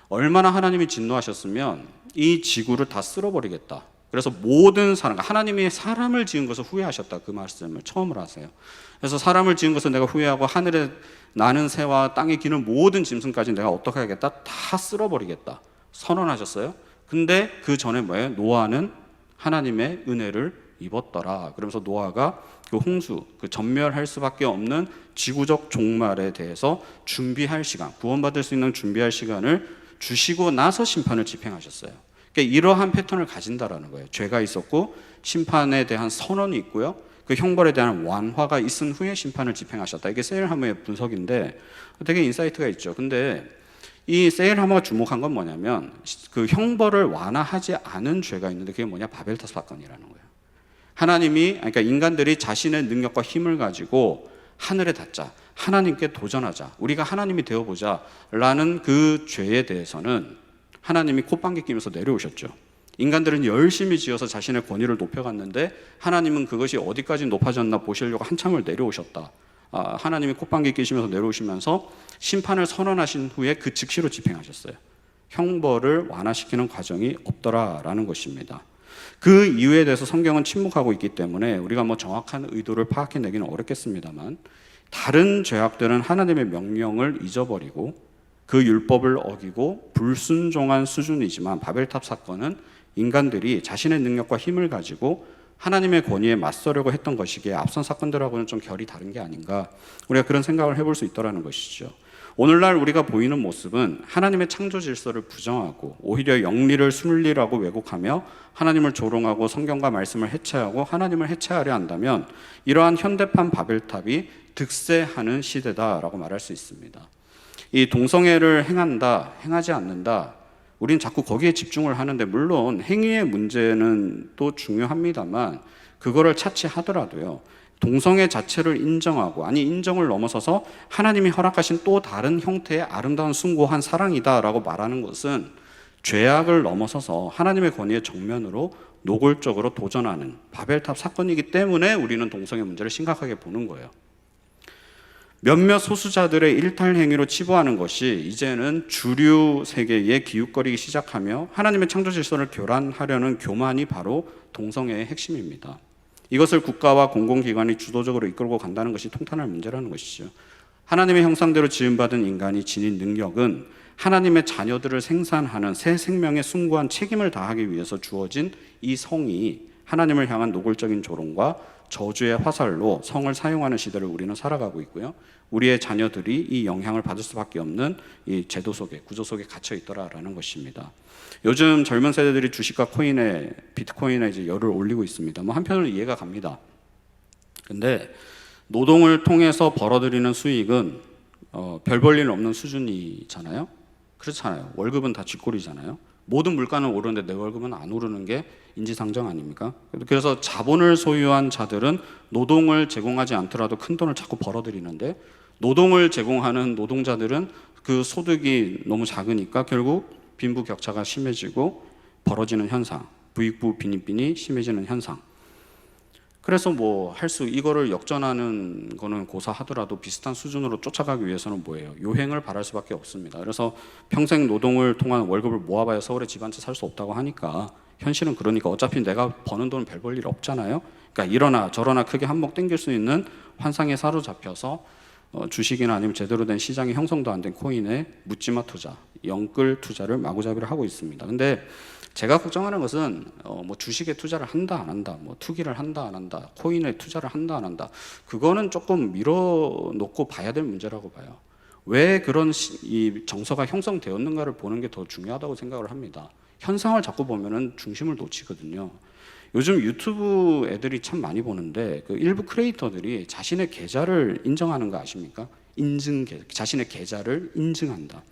얼마나 하나님이 진노하셨으면 이 지구를 다 쓸어버리겠다. 그래서 모든 사람, 하나님이 사람을 지은 것을 후회하셨다. 그 말씀을 처음으로 하세요. 그래서 사람을 지은 것을 내가 후회하고 하늘에 나는 새와 땅에 기는 모든 짐승까지 내가 어떻게 하겠다? 다 쓸어버리겠다. 선언하셨어요. 근데 그 전에 뭐예요? 노아는 하나님의 은혜를 입었더라. 그러면서 노아가 그 홍수, 그 전멸할 수밖에 없는 지구적 종말에 대해서 준비할 시간, 구원받을 수 있는 준비할 시간을 주시고 나서 심판을 집행하셨어요. 그러니까 이러한 패턴을 가진다라는 거예요. 죄가 있었고 심판에 대한 선언이 있고요. 그 형벌에 대한 완화가 있은 후에 심판을 집행하셨다. 이게 세일하머의 분석인데 되게 인사이트가 있죠. 근데 이 세일하머가 주목한 건 뭐냐면 그 형벌을 완화하지 않은 죄가 있는데 그게 뭐냐? 바벨탑 사건이라는 거예요. 하나님이, 그러니까 인간들이 자신의 능력과 힘을 가지고 하늘에 닿자, 하나님께 도전하자, 우리가 하나님이 되어보자 라는 그 죄에 대해서는 하나님이 콧방귀 끼면서 내려오셨죠. 인간들은 열심히 지어서 자신의 권위를 높여갔는데 하나님은 그것이 어디까지 높아졌나 보시려고 한참을 내려오셨다. 하나님이 콧방귀 끼시면서 내려오시면서 심판을 선언하신 후에 그 즉시로 집행하셨어요. 형벌을 완화시키는 과정이 없더라라는 것입니다. 그 이유에 대해서 성경은 침묵하고 있기 때문에 우리가 뭐 정확한 의도를 파악해내기는 어렵겠습니다만 다른 죄악들은 하나님의 명령을 잊어버리고 그 율법을 어기고 불순종한 수준이지만 바벨탑 사건은 인간들이 자신의 능력과 힘을 가지고 하나님의 권위에 맞서려고 했던 것이기에 앞선 사건들하고는 좀 결이 다른 게 아닌가, 우리가 그런 생각을 해볼 수 있다는 것이죠. 오늘날 우리가 보이는 모습은 하나님의 창조 질서를 부정하고 오히려 영리를 순리라고 왜곡하며 하나님을 조롱하고 성경과 말씀을 해체하고 하나님을 해체하려 한다면 이러한 현대판 바벨탑이 득세하는 시대다라고 말할 수 있습니다. 이 동성애를 행한다, 행하지 않는다, 우린 자꾸 거기에 집중을 하는데 물론 행위의 문제는 또 중요합니다만 그거를 차치하더라도요, 동성애 자체를 인정하고, 아니 인정을 넘어서서 하나님이 허락하신 또 다른 형태의 아름다운 숭고한 사랑이다라고 말하는 것은 죄악을 넘어서서 하나님의 권위의 정면으로 노골적으로 도전하는 바벨탑 사건이기 때문에 우리는 동성애 문제를 심각하게 보는 거예요. 몇몇 소수자들의 일탈 행위로 치부하는 것이 이제는 주류 세계에 기웃거리기 시작하며 하나님의 창조 질서를 교란하려는 교만이 바로 동성애의 핵심입니다. 이것을 국가와 공공기관이 주도적으로 이끌고 간다는 것이 통탄할 문제라는 것이죠. 하나님의 형상대로 지음받은 인간이 지닌 능력은 하나님의 자녀들을 생산하는 새 생명의 숭고한 책임을 다하기 위해서 주어진 이 성이 하나님을 향한 노골적인 조롱과 저주의 화살로 성을 사용하는 시대를 우리는 살아가고 있고요. 우리의 자녀들이 이 영향을 받을 수밖에 없는 이 제도 속에, 구조 속에 갇혀 있더라라는 것입니다. 요즘 젊은 세대들이 주식과 코인에, 비트코인에 이제 열을 올리고 있습니다. 뭐 한편으로 이해가 갑니다. 근데 노동을 통해서 벌어들이는 수익은 별 볼 일 없는 수준이잖아요. 그렇잖아요. 월급은 다 쥐꼬리잖아요. 모든 물가는 오르는데 내 월급은 안 오르는 게 인지상정 아닙니까? 그래서 자본을 소유한 자들은 노동을 제공하지 않더라도 큰 돈을 자꾸 벌어들이는데 노동을 제공하는 노동자들은 그 소득이 너무 작으니까 결국 빈부격차가 심해지고 벌어지는 현상, 부익부 빈익빈이 심해지는 현상. 그래서 뭐 이거를 역전하는 거는 고사하더라도 비슷한 수준으로 쫓아가기 위해서는 뭐예요? 요행을 바랄 수밖에 없습니다. 그래서 평생 노동을 통한 월급을 모아봐야 서울에 집 한 채 살 수 없다고 하니까 현실은 그러니까 어차피 내가 버는 돈은 별 볼 일 없잖아요. 그러니까 이러나 저러나 크게 한몫 땡길 수 있는 환상에 사로잡혀서 주식이나 아니면 제대로 된 시장이 형성도 안 된 코인에 묻지마 투자, 영끌 투자를 마구잡이를 하고 있습니다. 근데 제가 걱정하는 것은 뭐 주식에 투자를 한다 안 한다, 뭐 투기를 한다 안 한다, 코인에 투자를 한다 안 한다, 그거는 조금 밀어놓고 봐야 될 문제라고 봐요. 왜 그런 이 정서가 형성되었는가를 보는 게 더 중요하다고 생각을 합니다. 현상을 자꾸 보면은 중심을 놓치거든요. 요즘 유튜브 애들이 참 많이 보는데 그 일부 크리에이터들이 자신의 계좌를 인정하는 거 아십니까? 자신의 계좌를 인증한다.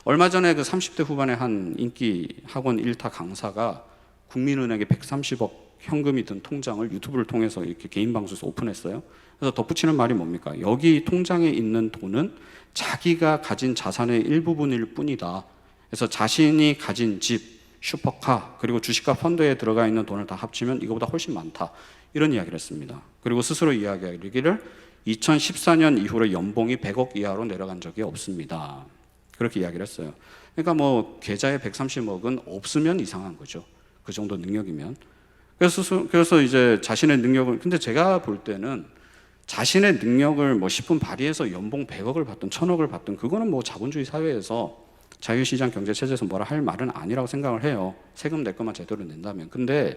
얼마 전에 그 30대 후반의 한 인기 학원 1타 강사가 국민은행에 130억 현금이 든 통장을 유튜브를 통해서 이렇게 개인 방송에서 오픈했어요. 그래서 덧붙이는 말이 뭡니까? 여기 통장에 있는 돈은 자기가 가진 자산의 일부분일 뿐이다. 그래서 자신이 가진 집, 슈퍼카, 그리고 주식과 펀드에 들어가 있는 돈을 다 합치면 이거보다 훨씬 많다. 이런 이야기를 했습니다. 그리고 스스로 이야기하기를 2014년 이후로 연봉이 100억 이하로 내려간 적이 없습니다. 그렇게 이야기를 했어요. 그러니까 뭐 계좌에 130억은 없으면 이상한 거죠. 그 정도 능력이면. 그래서 이제 자신의 능력을, 근데 제가 볼 때는 자신의 능력을 뭐 10분 발휘해서 연봉 100억을 받든 1000억을 받든 그거는 뭐 자본주의 사회에서 자유시장 경제체제에서 뭐라 할 말은 아니라고 생각을 해요. 세금 낼 것만 제대로 낸다면. 근데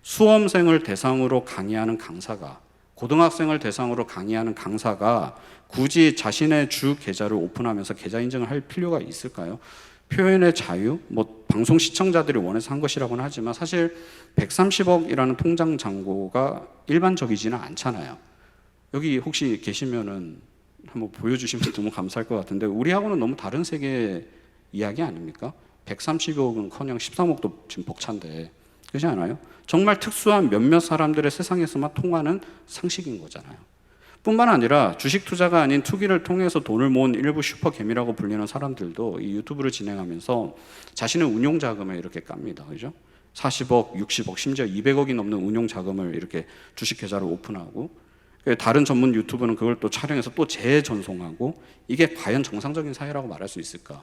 수험생을 대상으로 강의하는 강사가, 고등학생을 대상으로 강의하는 강사가 굳이 자신의 주 계좌를 오픈하면서 계좌 인증을 할 필요가 있을까요? 표현의 자유, 뭐 방송 시청자들이 원해서 한 것이라고는 하지만 사실 130억이라는 통장 잔고가 일반적이지는 않잖아요. 여기 혹시 계시면은 한번 보여주시면 너무 감사할 것 같은데 우리하고는 너무 다른 세계의 이야기 아닙니까? 130억은커녕 13억도 지금 벅찬데 그렇지 않아요? 정말 특수한 몇몇 사람들의 세상에서만 통하는 상식인 거잖아요. 뿐만 아니라 주식 투자가 아닌 투기를 통해서 돈을 모은 일부 슈퍼개미라고 불리는 사람들도 이 유튜브를 진행하면서 자신의 운용 자금을 이렇게 깝니다. 그죠? 40억, 60억, 심지어 200억이 넘는 운용 자금을 이렇게 주식 계좌를 오픈하고 다른 전문 유튜브는 그걸 또 촬영해서 또 재전송하고 이게 과연 정상적인 사회라고 말할 수 있을까?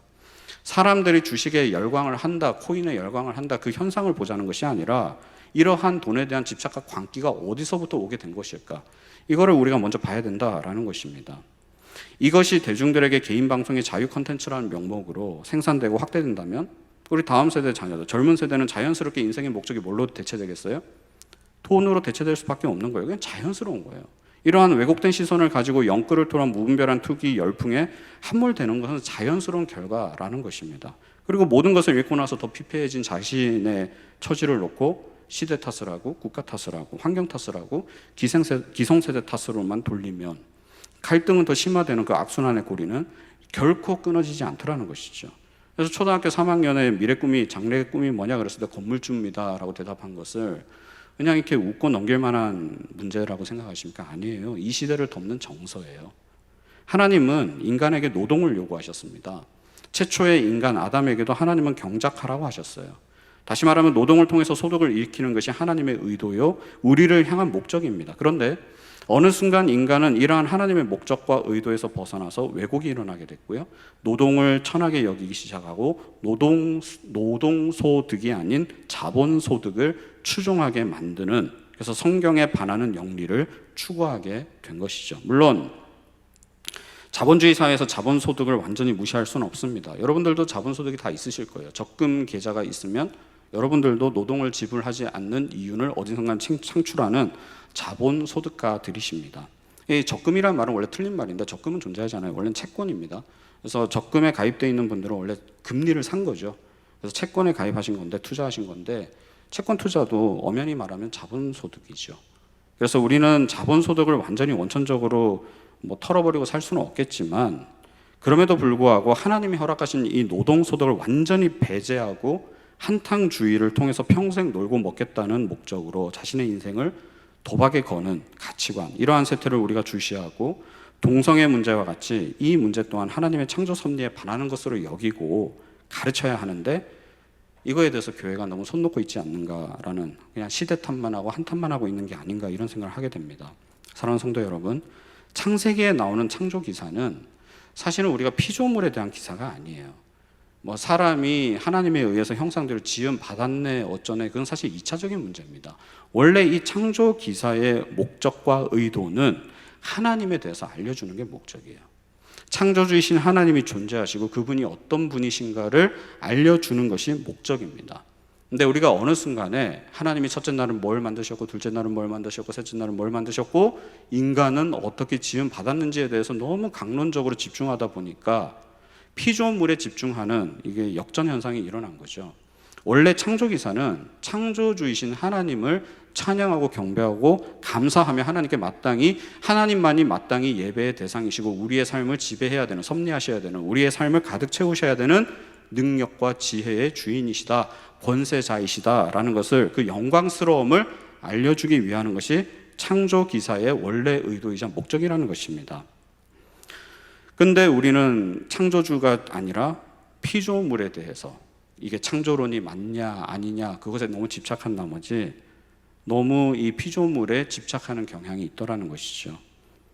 사람들이 주식에 열광을 한다, 코인에 열광을 한다 그 현상을 보자는 것이 아니라 이러한 돈에 대한 집착과 광기가 어디서부터 오게 된 것일까? 이거를 우리가 먼저 봐야 된다라는 것입니다. 이것이 대중들에게 개인 방송의 자유 콘텐츠라는 명목으로 생산되고 확대된다면 우리 다음 세대 자녀들, 젊은 세대는 자연스럽게 인생의 목적이 뭘로 대체되겠어요? 돈으로 대체될 수밖에 없는 거예요. 그냥 자연스러운 거예요. 이러한 왜곡된 시선을 가지고 영끌을 토한 무분별한 투기 열풍에 함몰되는 것은 자연스러운 결과라는 것입니다. 그리고 모든 것을 잃고 나서 더 피폐해진 자신의 처지를 놓고 시대 탓을 하고 국가 탓을 하고 환경 탓을 하고 기성세대 탓으로만 돌리면 갈등은 더 심화되는 그 악순환의 고리는 결코 끊어지지 않더라는 것이죠. 그래서 초등학교 3학년에 미래 꿈이 장래 꿈이 뭐냐 그랬을 때 건물주입니다 라고 대답한 것을 그냥 이렇게 웃고 넘길 만한 문제라고 생각하십니까? 아니에요. 이 시대를 덮는 정서예요. 하나님은 인간에게 노동을 요구하셨습니다. 최초의 인간 아담에게도 하나님은 경작하라고 하셨어요. 다시 말하면 노동을 통해서 소득을 일으키는 것이 하나님의 의도요, 우리를 향한 목적입니다. 그런데 어느 순간 인간은 이러한 하나님의 목적과 의도에서 벗어나서 왜곡이 일어나게 됐고요. 노동을 천하게 여기기 시작하고 노동소득이 아닌 자본소득을 추종하게 만드는, 그래서 성경에 반하는 영리를 추구하게 된 것이죠. 물론 자본주의 사회에서 자본소득을 완전히 무시할 수는 없습니다. 여러분들도 자본소득이 다 있으실 거예요. 적금 계좌가 있으면 여러분들도 노동을 지불하지 않는 이윤을 어디선가 창출하는 자본소득가들이십니다. 이 적금이라는 말은 원래 틀린 말인데 적금은 존재하지 않아요. 원래는 채권입니다. 그래서 적금에 가입되어 있는 분들은 원래 금리를 산 거죠. 그래서 채권에 가입하신 건데 투자하신 건데 채권 투자도 엄연히 말하면 자본소득이죠. 그래서 우리는 자본소득을 완전히 원천적으로 뭐 털어버리고 살 수는 없겠지만 그럼에도 불구하고 하나님이 허락하신 이 노동소득을 완전히 배제하고 한탕주의를 통해서 평생 놀고 먹겠다는 목적으로 자신의 인생을 도박에 거는 가치관, 이러한 세태를 우리가 주시하고 동성애 문제와 같이 이 문제 또한 하나님의 창조 섭리에 반하는 것으로 여기고 가르쳐야 하는데 이거에 대해서 교회가 너무 손 놓고 있지 않는가라는, 그냥 시대 탓만 하고 한탄만 하고 있는 게 아닌가 이런 생각을 하게 됩니다. 사랑하는 성도 여러분, 창세기에 나오는 창조 기사는 사실은 우리가 피조물에 대한 기사가 아니에요. 뭐 사람이 하나님에 의해서 형상대로 지음 받았네 어쩌네, 그건 사실 2차적인 문제입니다. 원래 이 창조 기사의 목적과 의도는 하나님에 대해서 알려주는 게 목적이에요. 창조주이신 하나님이 존재하시고 그분이 어떤 분이신가를 알려주는 것이 목적입니다. 근데 우리가 어느 순간에 하나님이 첫째 날은 뭘 만드셨고 둘째 날은 뭘 만드셨고 셋째 날은 뭘 만드셨고 인간은 어떻게 지음 받았는지에 대해서 너무 강론적으로 집중하다 보니까 피조물에 집중하는 이게 역전 현상이 일어난 거죠. 원래 창조기사는 창조주이신 하나님을 찬양하고 경배하고 감사하며 하나님께 마땅히, 하나님만이 마땅히 예배의 대상이시고 우리의 삶을 지배해야 되는, 섭리하셔야 되는, 우리의 삶을 가득 채우셔야 되는 능력과 지혜의 주인이시다, 권세자이시다라는 것을, 그 영광스러움을 알려주기 위한 것이 창조기사의 원래 의도이자 목적이라는 것입니다. 근데 우리는 창조주가 아니라 피조물에 대해서, 이게 창조론이 맞냐 아니냐 그것에 너무 집착한 나머지 너무 이 피조물에 집착하는 경향이 있더라는 것이죠.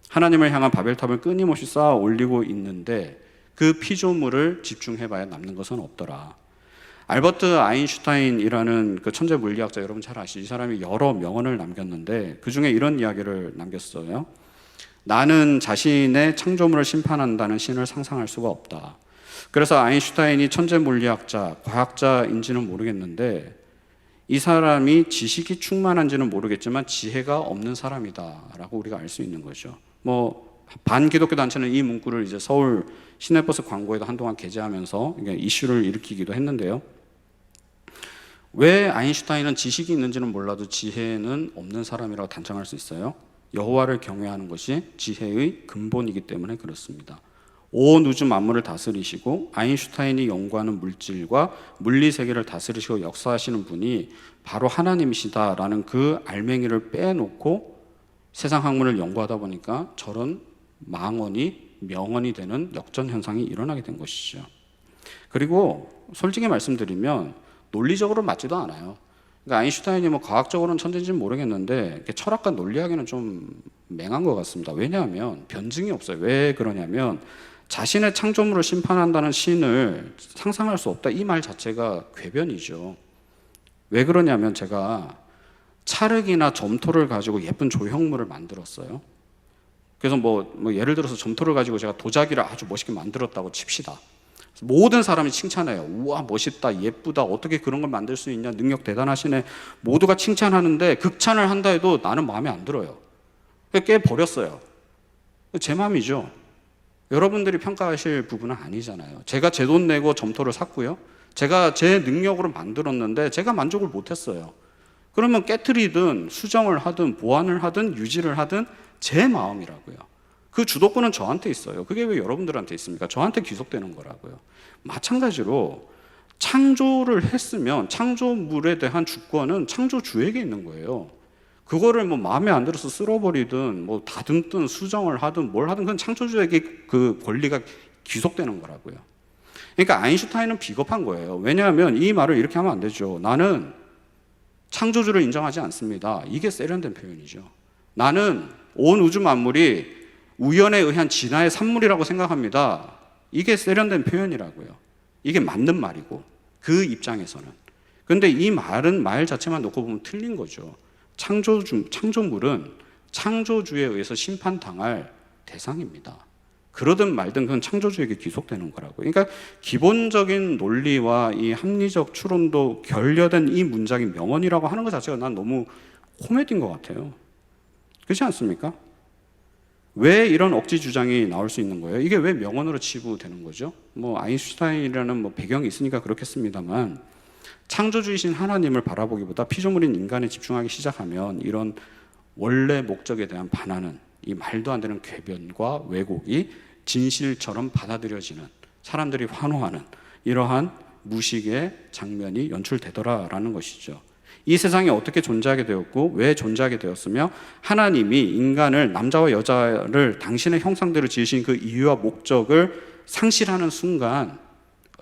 하나님을 향한 바벨탑을 끊임없이 쌓아 올리고 있는데 그 피조물을 집중해봐야 남는 것은 없더라. 알버트 아인슈타인이라는 그 천재 물리학자, 여러분 잘 아시죠? 이 사람이 여러 명언을 남겼는데 그 중에 이런 이야기를 남겼어요. 나는 자신의 창조물을 심판한다는 신을 상상할 수가 없다. 그래서 아인슈타인이 천재 물리학자, 과학자인지는 모르겠는데 이 사람이 지식이 충만한지는 모르겠지만 지혜가 없는 사람이다라고 우리가 알 수 있는 거죠. 뭐 반기독교 단체는 이 문구를 이제 서울 시내버스 광고에도 한동안 게재하면서 이슈를 일으키기도 했는데요. 왜 아인슈타인은 지식이 있는지는 몰라도 지혜는 없는 사람이라고 단정할 수 있어요? 여호와를 경외하는 것이 지혜의 근본이기 때문에 그렇습니다. 온 우주 만물을 다스리시고 아인슈타인이 연구하는 물질과 물리 세계를 다스리시고 역사하시는 분이 바로 하나님이시다라는 그 알맹이를 빼놓고 세상 학문을 연구하다 보니까 저런 망언이 명언이 되는 역전 현상이 일어나게 된 것이죠. 그리고 솔직히 말씀드리면 논리적으로 맞지도 않아요. 그러니까 아인슈타인이 뭐 과학적으로는 천재인지는 모르겠는데 철학과 논리하기는 좀 맹한 것 같습니다. 왜냐하면 변증이 없어요. 왜 그러냐면 자신의 창조물을 심판한다는 신을 상상할 수 없다, 이 말 자체가 궤변이죠. 왜 그러냐면 제가 찰흙이나 점토를 가지고 예쁜 조형물을 만들었어요. 그래서 뭐 예를 들어서 점토를 가지고 제가 도자기를 아주 멋있게 만들었다고 칩시다. 모든 사람이 칭찬해요. 우와 멋있다, 예쁘다, 어떻게 그런 걸 만들 수 있냐, 능력 대단하시네, 모두가 칭찬하는데 극찬을 한다 해도 나는 마음에 안 들어요. 깨버렸어요. 제 마음이죠. 여러분들이 평가하실 부분은 아니잖아요. 제가 제 돈 내고 점토를 샀고요, 제가 제 능력으로 만들었는데 제가 만족을 못했어요. 그러면 깨트리든 수정을 하든 보완을 하든 유지를 하든 제 마음이라고요. 그 주도권은 저한테 있어요. 그게 왜 여러분들한테 있습니까? 저한테 귀속되는 거라고요. 마찬가지로 창조를 했으면 창조물에 대한 주권은 창조주에게 있는 거예요. 그거를 뭐 마음에 안 들어서 쓸어버리든 뭐 다듬든 수정을 하든 뭘 하든 그건 창조주에게 그 권리가 귀속되는 거라고요. 그러니까 아인슈타인은 비겁한 거예요. 왜냐하면 이 말을 이렇게 하면 안 되죠. 나는 창조주를 인정하지 않습니다. 이게 세련된 표현이죠. 나는 온 우주 만물이 우연에 의한 진화의 산물이라고 생각합니다. 이게 세련된 표현이라고요. 이게 맞는 말이고 그 입장에서는. 그런데 이 말은 말 자체만 놓고 보면 틀린 거죠. 창조물은 창조주에 의해서 심판당할 대상입니다. 그러든 말든 그건 창조주에게 귀속되는 거라고요. 그러니까 기본적인 논리와 이 합리적 추론도 결여된 이 문장이 명언이라고 하는 것 자체가 난 너무 코미디인 것 같아요. 그렇지 않습니까? 왜 이런 억지 주장이 나올 수 있는 거예요? 이게 왜 명언으로 치부되는 거죠? 뭐 아인슈타인이라는 뭐 배경이 있으니까 그렇겠습니다만 창조주이신 하나님을 바라보기보다 피조물인 인간에 집중하기 시작하면 이런 원래 목적에 대한 반하는, 이 말도 안 되는 궤변과 왜곡이 진실처럼 받아들여지는, 사람들이 환호하는 이러한 무식의 장면이 연출되더라라는 것이죠. 이 세상에 어떻게 존재하게 되었고 왜 존재하게 되었으며 하나님이 인간을, 남자와 여자를 당신의 형상대로 지으신 그 이유와 목적을 상실하는 순간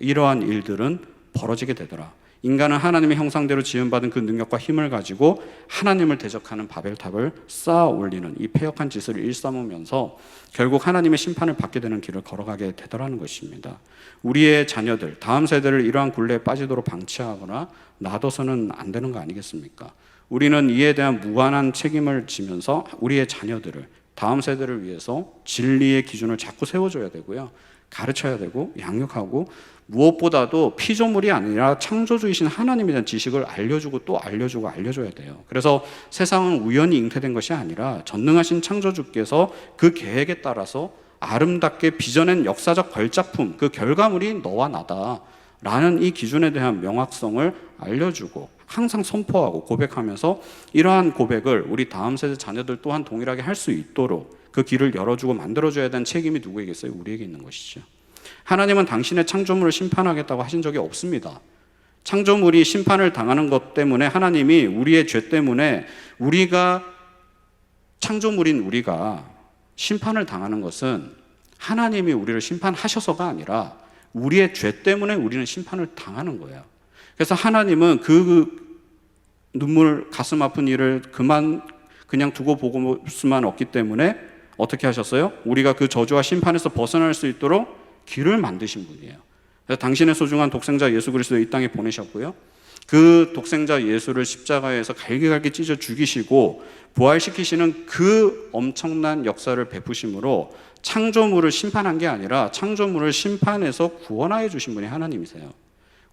이러한 일들은 벌어지게 되더라. 인간은 하나님의 형상대로 지음받은 그 능력과 힘을 가지고 하나님을 대적하는 바벨탑을 쌓아 올리는 이 패역한 짓을 일삼으면서 결국 하나님의 심판을 받게 되는 길을 걸어가게 되더라는 것입니다. 우리의 자녀들, 다음 세대를 이러한 굴레에 빠지도록 방치하거나 놔둬서는 안 되는 거 아니겠습니까? 우리는 이에 대한 무한한 책임을 지면서 우리의 자녀들을, 다음 세대를 위해서 진리의 기준을 자꾸 세워줘야 되고요, 가르쳐야 되고 양육하고, 무엇보다도 피조물이 아니라 창조주이신 하나님에 대한 지식을 알려주고 또 알려주고 알려줘야 돼요. 그래서 세상은 우연히 잉태된 것이 아니라 전능하신 창조주께서 그 계획에 따라서 아름답게 빚어낸 역사적 걸작품, 그 결과물이 너와 나다 라는 이 기준에 대한 명확성을 알려주고 항상 선포하고 고백하면서 이러한 고백을 우리 다음 세대 자녀들 또한 동일하게 할 수 있도록 그 길을 열어주고 만들어줘야 되는 책임이 누구에게 있어요? 우리에게 있는 것이죠. 하나님은 당신의 창조물을 심판하겠다고 하신 적이 없습니다. 창조물이 심판을 당하는 것 때문에 하나님이 우리의 죄 때문에 우리가 창조물인 우리가 심판을 당하는 것은 하나님이 우리를 심판하셔서가 아니라 우리의 죄 때문에 우리는 심판을 당하는 거예요. 그래서 하나님은 그 눈물 가슴 아픈 일을 그냥 두고 보고 수만 없기 때문에 어떻게 하셨어요? 우리가 그 저주와 심판에서 벗어날 수 있도록 길을 만드신 분이에요. 그래서 당신의 소중한 독생자 예수 그리스도를 이 땅에 보내셨고요. 그 독생자 예수를 십자가에서 갈기갈기 찢어 죽이시고 부활시키시는 그 엄청난 역사를 베푸심으로 창조물을 심판한 게 아니라 창조물을 심판해서 구원하여 주신 분이 하나님이세요.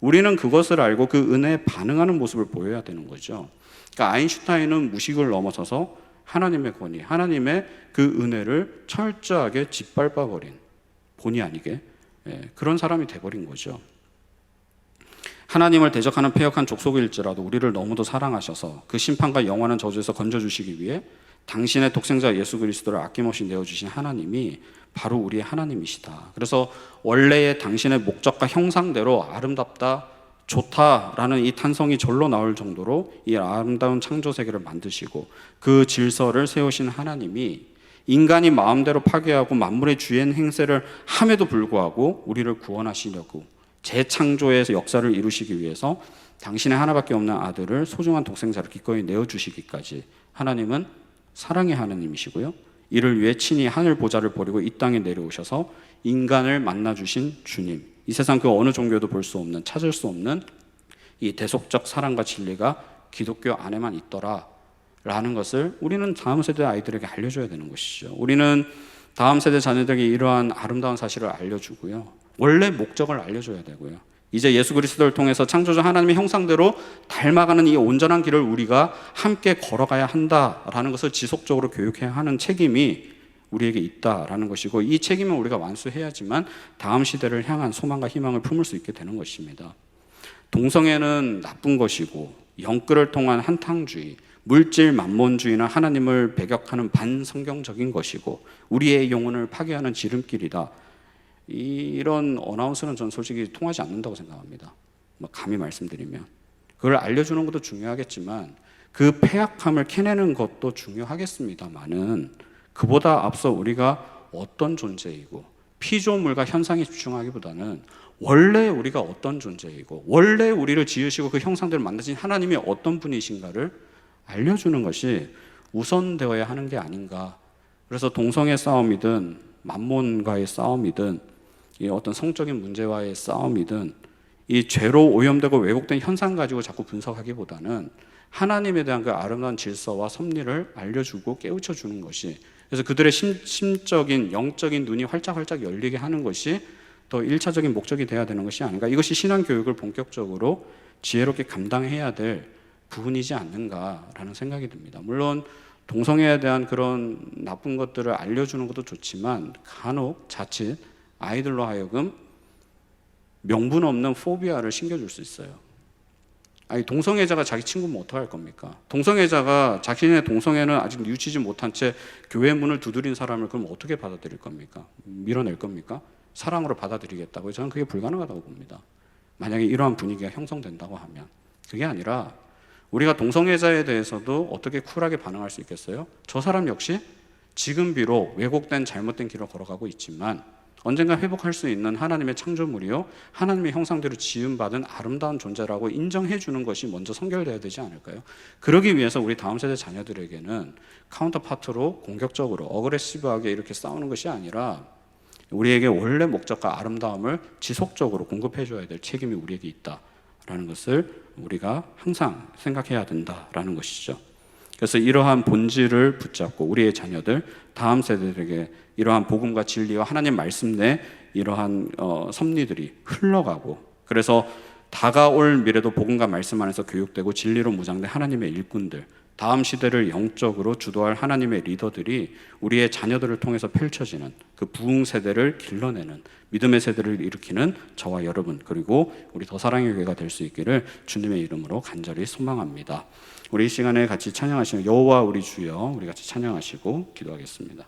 우리는 그것을 알고 그 은혜에 반응하는 모습을 보여야 되는 거죠. 그러니까 아인슈타인은 무식을 넘어서서 하나님의 권위, 하나님의 그 은혜를 철저하게 짓밟아버린 본의 아니게 그런 사람이 돼버린 거죠. 하나님을 대적하는 패역한 족속일지라도 우리를 너무도 사랑하셔서 그 심판과 영원한 저주에서 건져주시기 위해 당신의 독생자 예수 그리스도를 아낌없이 내어주신 하나님이 바로 우리의 하나님이시다. 그래서 원래의 당신의 목적과 형상대로 아름답다, 좋다라는 이 탄성이 절로 나올 정도로 이 아름다운 창조 세계를 만드시고 그 질서를 세우신 하나님이 인간이 마음대로 파괴하고 만물의 주인 행세를 함에도 불구하고 우리를 구원하시려고 재창조의 역사를 이루시기 위해서 당신의 하나밖에 없는 아들을 소중한 독생자를 기꺼이 내어주시기까지 하나님은 사랑의 하나님이시고요. 이를 위해 친히 하늘 보좌를 버리고 이 땅에 내려오셔서 인간을 만나주신 주님, 이 세상 그 어느 종교도 볼 수 없는, 찾을 수 없는 이 대속적 사랑과 진리가 기독교 안에만 있더라 라는 것을 우리는 다음 세대 아이들에게 알려줘야 되는 것이죠. 우리는 다음 세대 자녀들에게 이러한 아름다운 사실을 알려주고요, 원래 목적을 알려줘야 되고요. 이제 예수 그리스도를 통해서 창조주 하나님의 형상대로 닮아가는 이 온전한 길을 우리가 함께 걸어가야 한다라는 것을 지속적으로 교육해야 하는 책임이 우리에게 있다라는 것이고, 이 책임은 우리가 완수해야지만 다음 시대를 향한 소망과 희망을 품을 수 있게 되는 것입니다. 동성애는 나쁜 것이고 영끌을 통한 한탕주의, 물질 만몬주의나 하나님을 배격하는 반성경적인 것이고 우리의 영혼을 파괴하는 지름길이다. 이런 어나운스는 전 솔직히 통하지 않는다고 생각합니다. 감히 말씀드리면 그걸 알려주는 것도 중요하겠지만 그 폐악함을 캐내는 것도 중요하겠습니다만은 그보다 앞서 우리가 어떤 존재이고 피조물과 현상에 집중하기보다는 원래 우리가 어떤 존재이고 원래 우리를 지으시고 그 형상대로 만드신 하나님이 어떤 분이신가를 알려주는 것이 우선되어야 하는 게 아닌가. 그래서 동성애 싸움이든 만몬과의 싸움이든 이 어떤 성적인 문제와의 싸움이든 이 죄로 오염되고 왜곡된 현상 가지고 자꾸 분석하기보다는 하나님에 대한 그 아름다운 질서와 섭리를 알려주고 깨우쳐주는 것이, 그래서 그들의 심적인 영적인 눈이 활짝활짝 열리게 하는 것이 더 1차적인 목적이 돼야 되는 것이 아닌가. 이것이 신앙교육을 본격적으로 지혜롭게 감당해야 될 부분이지 않는가라는 생각이 듭니다. 물론 동성애에 대한 그런 나쁜 것들을 알려주는 것도 좋지만 간혹 자칫 아이들로 하여금 명분 없는 포비아를 심겨줄 수 있어요. 아니, 동성애자가 자기 친구면 어떡할 겁니까? 동성애자가 자신의 동성애는 아직 뉘우치지 못한 채 교회 문을 두드린 사람을 그럼 어떻게 받아들일 겁니까? 밀어낼 겁니까? 사랑으로 받아들이겠다고요? 저는 그게 불가능하다고 봅니다. 만약에 이러한 분위기가 형성된다고 하면. 그게 아니라 우리가 동성애자에 대해서도 어떻게 쿨하게 반응할 수 있겠어요? 저 사람 역시 지금 비록 왜곡된 잘못된 길을 걸어가고 있지만 언젠가 회복할 수 있는 하나님의 창조물이요, 하나님의 형상대로 지음받은 아름다운 존재라고 인정해 주는 것이 먼저 선결되어야 되지 않을까요? 그러기 위해서 우리 다음 세대 자녀들에게는 카운터파트로 공격적으로 어그레시브하게 이렇게 싸우는 것이 아니라 우리에게 원래 목적과 아름다움을 지속적으로 공급해 줘야 될 책임이 우리에게 있다라는 것을 우리가 항상 생각해야 된다라는 것이죠. 그래서 이러한 본질을 붙잡고 우리의 자녀들, 다음 세대들에게 이러한 복음과 진리와 하나님 말씀 내 이러한 섭리들이 흘러가고, 그래서 다가올 미래도 복음과 말씀 안에서 교육되고 진리로 무장된 하나님의 일꾼들, 다음 시대를 영적으로 주도할 하나님의 리더들이 우리의 자녀들을 통해서 펼쳐지는 그 부흥 세대를 길러내는 믿음의 세대를 일으키는 저와 여러분, 그리고 우리 더 사랑의 교회가 될 수 있기를 주님의 이름으로 간절히 소망합니다. 우리 이 시간에 같이 찬양하시는 여호와 우리 주여, 우리 같이 찬양하시고 기도하겠습니다.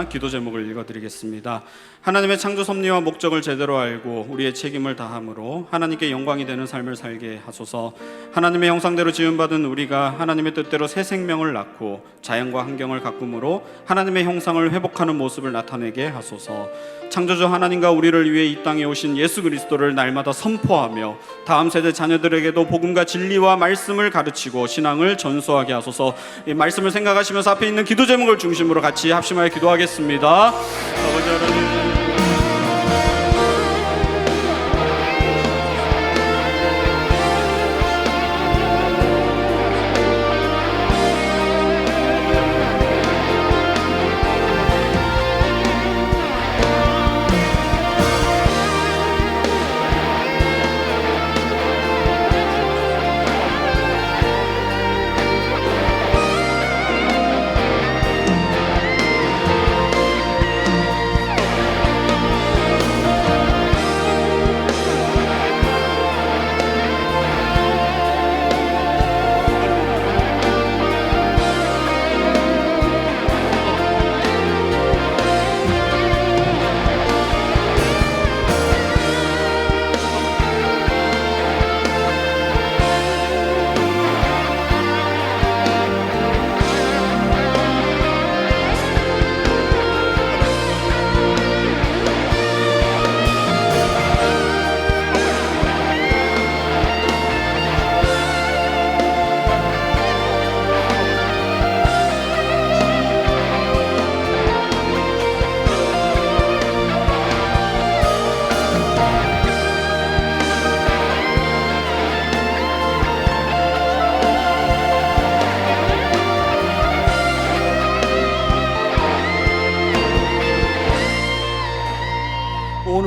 기도 제목을 읽어드리겠습니다. 하나님의 창조 섭리와 목적을 제대로 알고 우리의 책임을 다함으로 하나님께 영광이 되는 삶을 살게 하소서. 하나님의 형상대로 지음받은 우리가 하나님의 뜻대로 새 생명을 낳고 자연과 환경을 가꿈으로 하나님의 형상을 회복하는 모습을 나타내게 하소서. 창조주 하나님과 우리를 위해 이 땅에 오신 예수 그리스도를 날마다 선포하며 다음 세대 자녀들에게도 복음과 진리와 말씀을 가르치고 신앙을 전수하게 하소서. 이 말씀을 생각하시면서 앞에 있는 기도 제목을 중심으로 같이 합심하여 기도하겠습니다. 아버지 하나님,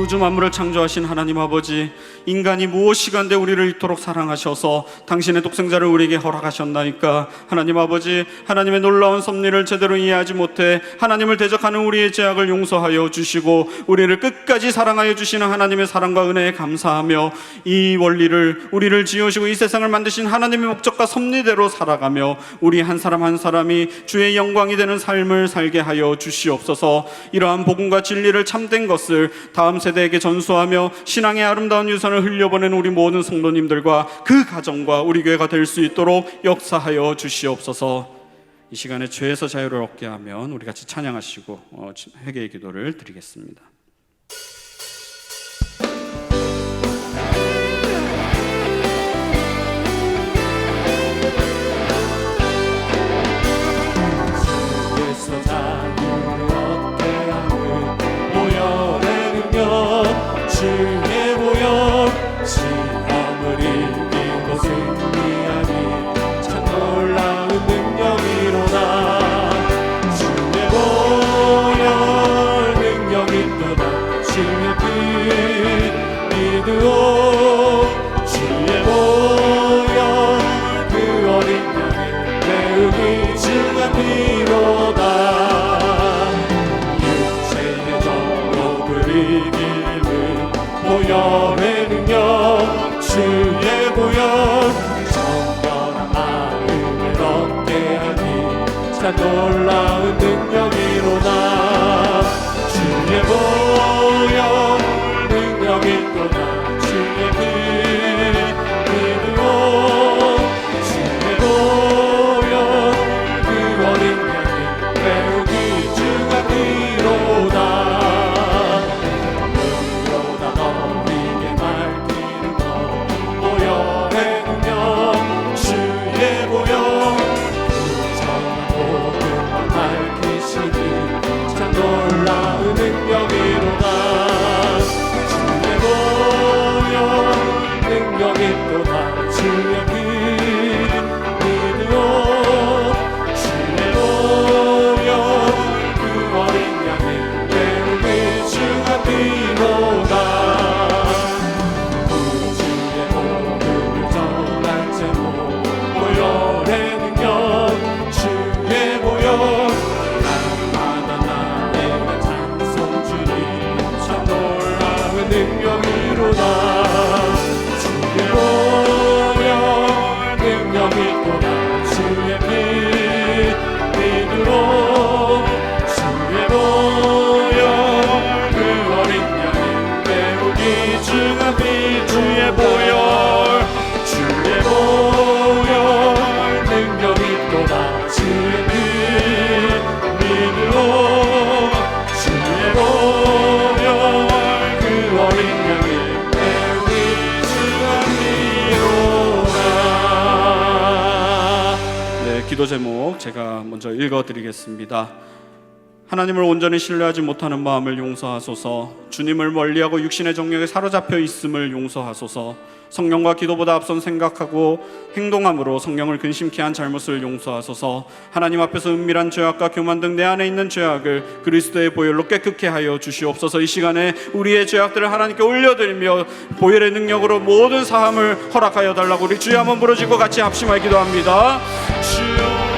우주 만물을 창조하신 하나님 아버지, 인간이 무엇이간데 우리를 이토록 사랑하셔서 당신의 독생자를 우리에게 허락하셨나이까. 하나님 아버지, 하나님의 놀라운 섭리를 제대로 이해하지 못해 하나님을 대적하는 우리의 죄악을 용서하여 주시고 우리를 끝까지 사랑하여 주시는 하나님의 사랑과 은혜에 감사하며 이 원리를, 우리를 지으시고 이 세상을 만드신 하나님의 목적과 섭리대로 살아가며 우리 한 사람 한 사람이 주의 영광이 되는 삶을 살게 하여 주시옵소서. 이러한 복음과 진리를 참된 것을 다음 세대에게 전수하며 신앙의 아름다운 유산을 흘려보낸 우리 모든 성도님들과 그 가정과 우리 교회가 될 수 있도록 역사하여 주시옵소서. 이 시간에 죄에서 자유를 얻게 하면 우리 같이 찬양하시고 회개의 기도를 드리겠습니다. 죄에서 자유를 얻게 하는 보혈의 능력, 주의 보혈, 시험을 이기고 승리하니 참 놀라운 능력이로다. 주의 보혈 능력이 또다. 주의 피 믿으오. 주의 보혈 그 어린 양의 매우 귀중한 피로다. 육체의 정욕을 이기는 보혈의 능력, 주의 보혈, 정결한 마음을 얻게 하니 참 놀라운 능력이로다. 주의 보혈 능력이 또다. 주의 피 믿으오. 주의 보혈 그 어린 양의 매우 귀중한 피로다. 능로다 너희게 밝히는 것, 보혈의 능력, 주의 보혈, 부정한 모든 것 밝히시니 참 놀라운 능력이로다. 주의 보혈 능력이 또다. 주의 피 믿으오. 주의 보혈 그 어린 양의 매우 귀중한 피로다. 구주의 복음을 전할 제목, 보혈의 능력, 주의 보혈, 날마다 나에게 찬송 주니 참 놀라운 능력이로다. 주의 보혈 능력이 또다. 주의 피 믿으오. 주의 보혈 그 어린 양의 매우 귀중한 피, 주의 보혈, 주의 보혈 능력이 또다. 주의 피 믿으오. 주의 보혈 그 어린 양의 매우 귀중한 피로다. 네, 기도 제목 제가 먼저 읽어드리겠습니다. 하나님을 온전히 신뢰하지 못하는 마음을 용서하소서. 주님을 멀리하고 육신의 정욕에 사로잡혀 있음을 용서하소서. 성령과 기도보다 앞선 생각하고 행동함으로 성령을 근심케 한 잘못을 용서하소서. 하나님 앞에서 은밀한 죄악과 교만 등 내 안에 있는 죄악을 그리스도의 보혈로 깨끗게 하여 주시옵소서. 이 시간에 우리의 죄악들을 하나님께 올려드리며 보혈의 능력으로 모든 사함을 허락하여 달라고 우리 주여 한번 부르짖고 같이 합심하여 기도합니다. 주여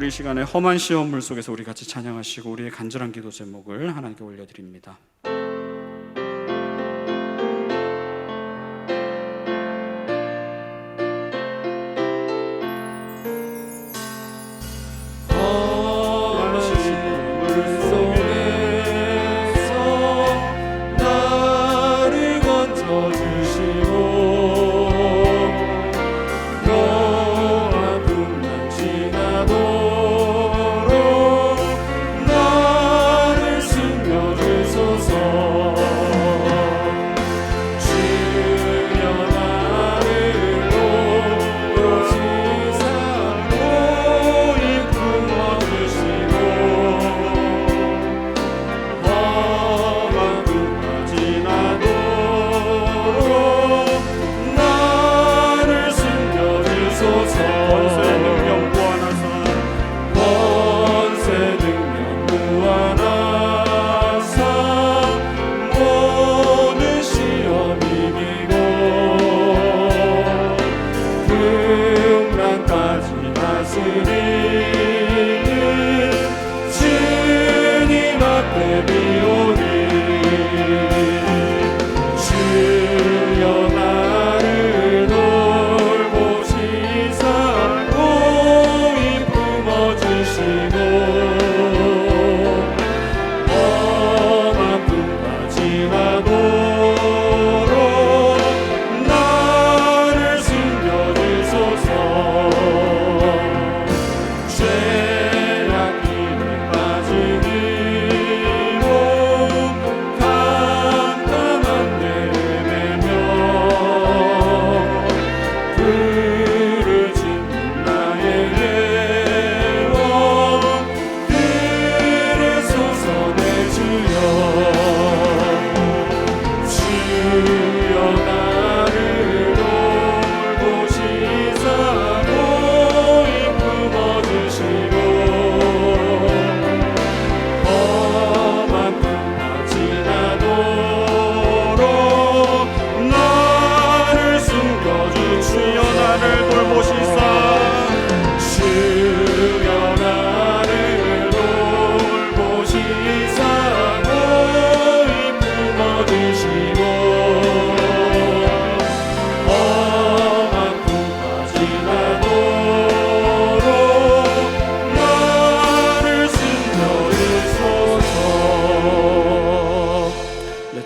이 시간에 험한 시험물 속에서 우리 같이 찬양하시고 우리의 간절한 기도 제목을 하나님께 올려드립니다.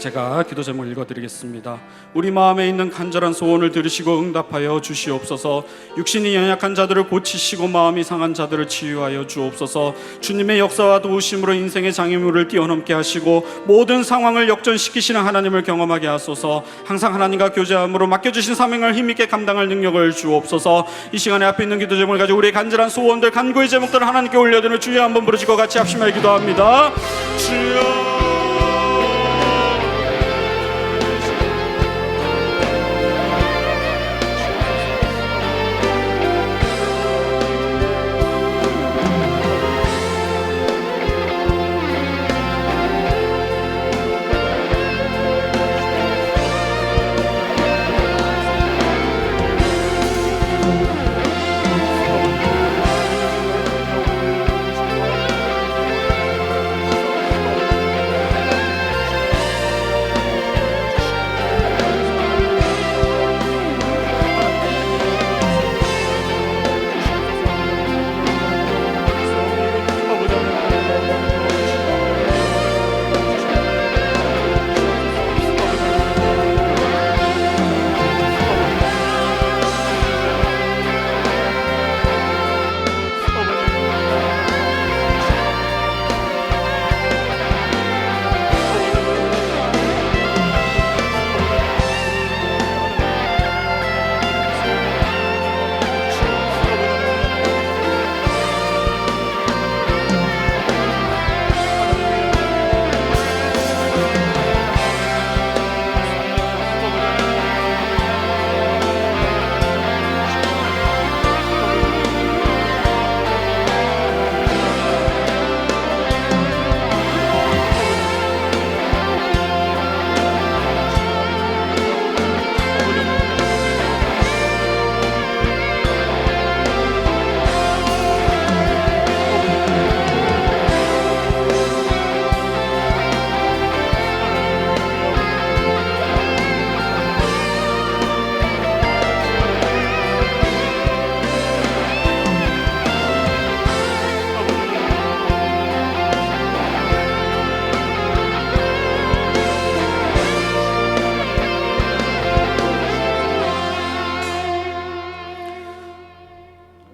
제가 기도 제목 읽어드리겠습니다. 우리 마음에 있는 간절한 소원을 들으시고 응답하여 주시옵소서. 육신이 연약한 자들을 고치시고 마음이 상한 자들을 치유하여 주옵소서. 주님의 역사와 도우심으로 인생의 장애물을 뛰어넘게 하시고 모든 상황을 역전시키시는 하나님을 경험하게 하소서. 항상 하나님과 교제함으로 맡겨주신 사명을 힘있게 감당할 능력을 주옵소서. 이 시간에 앞에 있는 기도 제목을 가지고 우리의 간절한 소원들, 간구의 제목들을 하나님께 올려드리며 주여 한번 부르시고 같이 합심하여 기도합니다. 주여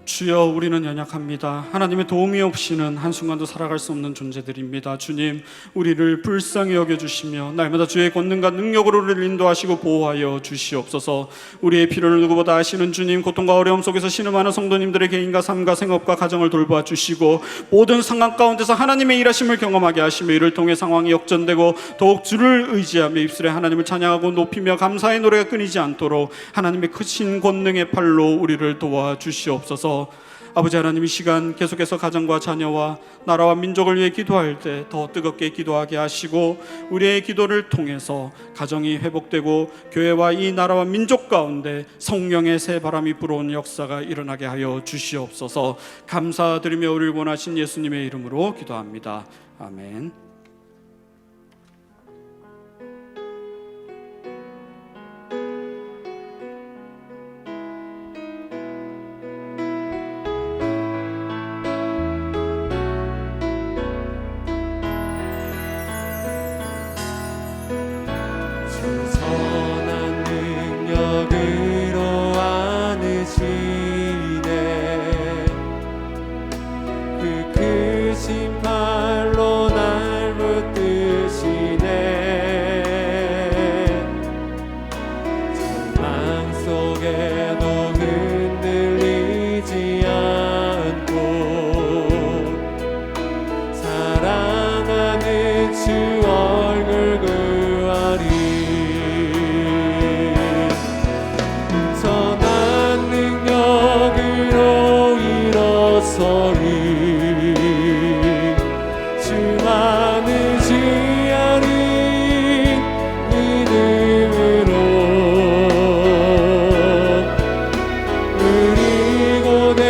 주여, 우리는 연약합니다. 하나님의 도움이 없이는 한순간도 살아갈 수 없는 존재들입니다. 주님, 우리를 불쌍히 여겨주시며 날마다 주의 권능과 능력으로 우리를 인도하시고 보호하여 주시옵소서. 우리의 필요를 누구보다 아시는 주님, 고통과 어려움 속에서 신음하는 성도님들의 개인과 삶과 생업과 가정을 돌봐 주시고 모든 상황 가운데서 하나님의 일하심을 경험하게 하시며 이를 통해 상황이 역전되고 더욱 주를 의지하며 입술에 하나님을 찬양하고 높이며 감사의 노래가 끊이지 않도록 하나님의 크신 권능의 팔로 우리를 도와주시옵소서. 아버지 하나님, 이 시간 계속해서 가정과 자녀와 나라와 민족을 위해 기도할 때 더 뜨겁게 기도하게 하시고 우리의 기도를 통해서 가정이 회복되고 교회와 이 나라와 민족 가운데 성령의 새 바람이 불어온 역사가 일어나게 하여 주시옵소서. 감사드리며 우리를 원하신 예수님의 이름으로 기도합니다. 아멘. 선한 능력으로 안으시네 그 크신 팔로 날 붙드시네 절망 속에도 흔들리지 않고 사랑하는 주 얼굴 구하리 주만을 지하리 믿음으로 그리고 내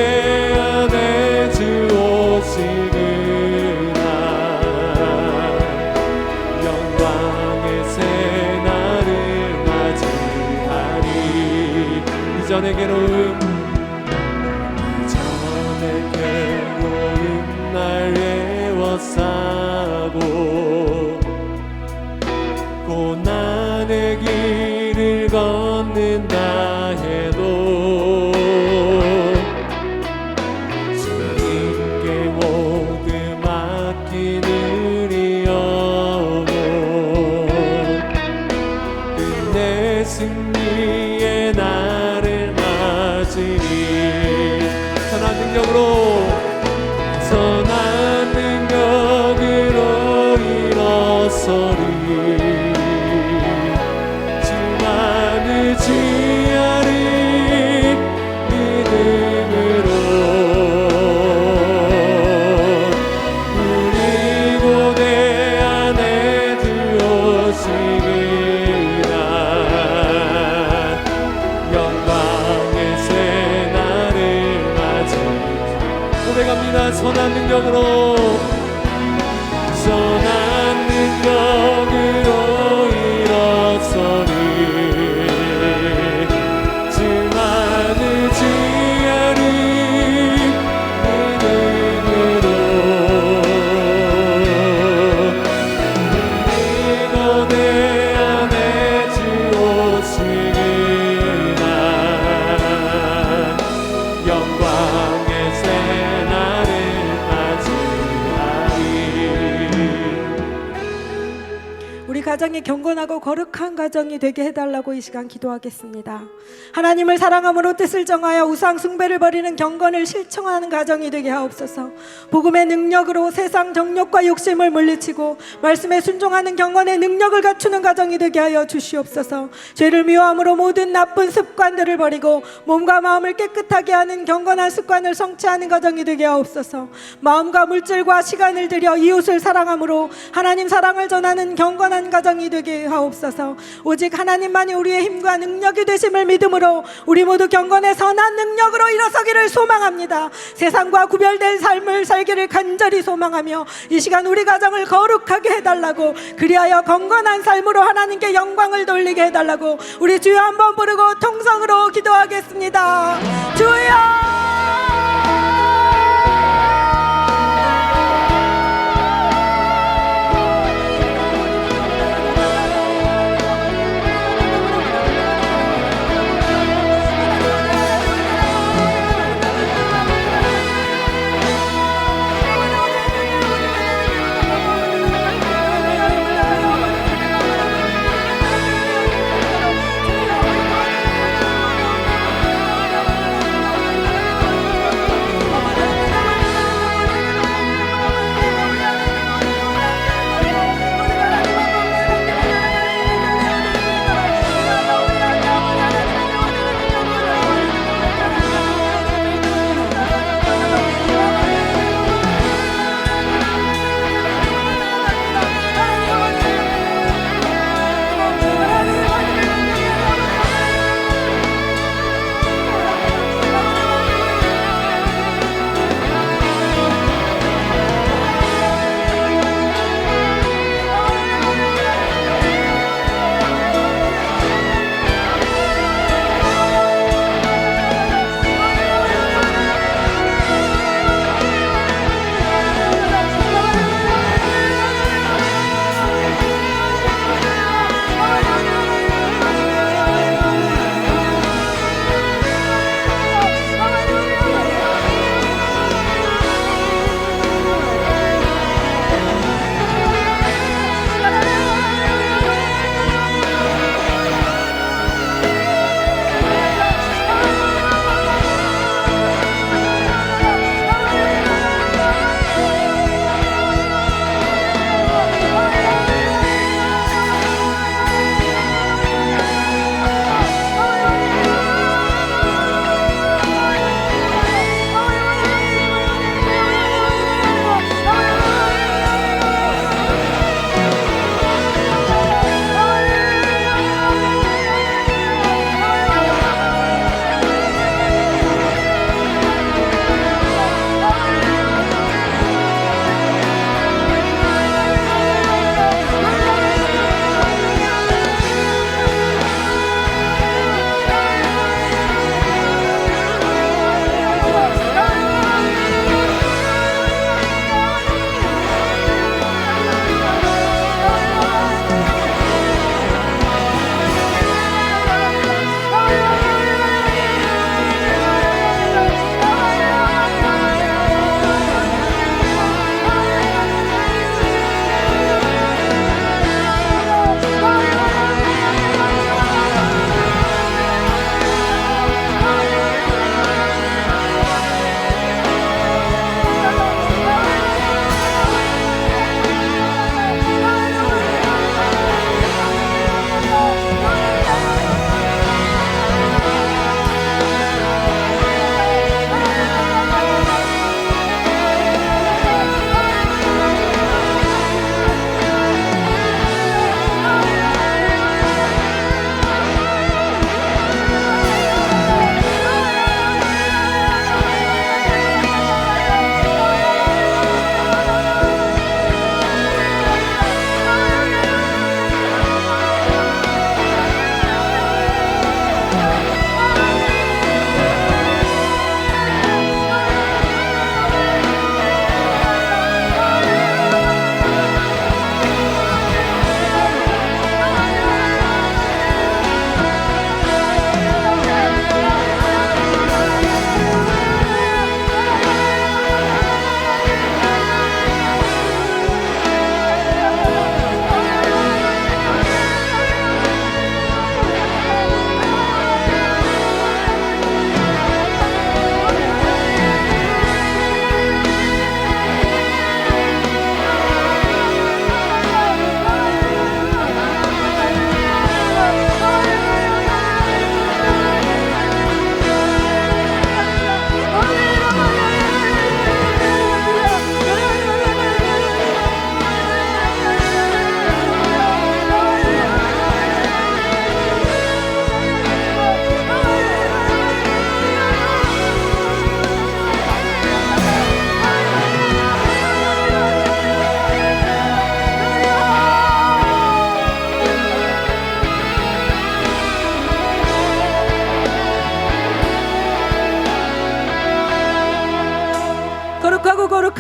안에 주 오시구나 영광의 새 날을 맞이하리 이전의 괴로움 날 외워싸고 고난의 길을 걷는다 해도 주님께 모두 맡기는 이 영혼 끝내 승리의 날을 맞으리 선한 능력으로 선한 능력으로 일어서리 주만을 지하리 믿음으로 그리고 내 안에 들어오시구나 영광의 새 날을 맞이 고백합니다. 선한 능력으로 일어서리 주만을 지하리 믿음으로 그리고 내 안에 주 오시구나 영광의 새 날을 우리 가정이 경건하고 거룩한 가정이 되게 해달라고 이 시간 기도하겠습니다. 하나님을 사랑함으로 뜻을 정하여 우상 숭배를 버리는 경건을 실천하는 가정이 되게 하옵소서. 복음의 능력으로 세상 정욕과 욕심을 물리치고 말씀에 순종하는 경건의 능력을 갖추는 가정이 되게 하여 주시옵소서. 죄를 미워함으로 모든 나쁜 습관들을 버리고 몸과 마음을 깨끗하게 하는 경건한 습관을 성취하는 가정이 되게 하옵소서. 마음과 물질과 시간을 들여 이웃을 사랑함으로 하나님 사랑을 전하는 경건한 가정이 되게 하옵소서. 오직 하나님만이 우리의 힘과 능력이 되심을 믿음으로 우리 모두 경건의 선한 능력으로 일어서기를 소망합니다. 세상과 구별된 삶을 살기를 간절히 소망하며 이 시간 우리 가정을 거룩하게 해달라고, 그리하여 건건한 삶으로 하나님께 영광을 돌리게 해달라고 우리 주여 한번 부르고 통성으로 기도하겠습니다. 주여!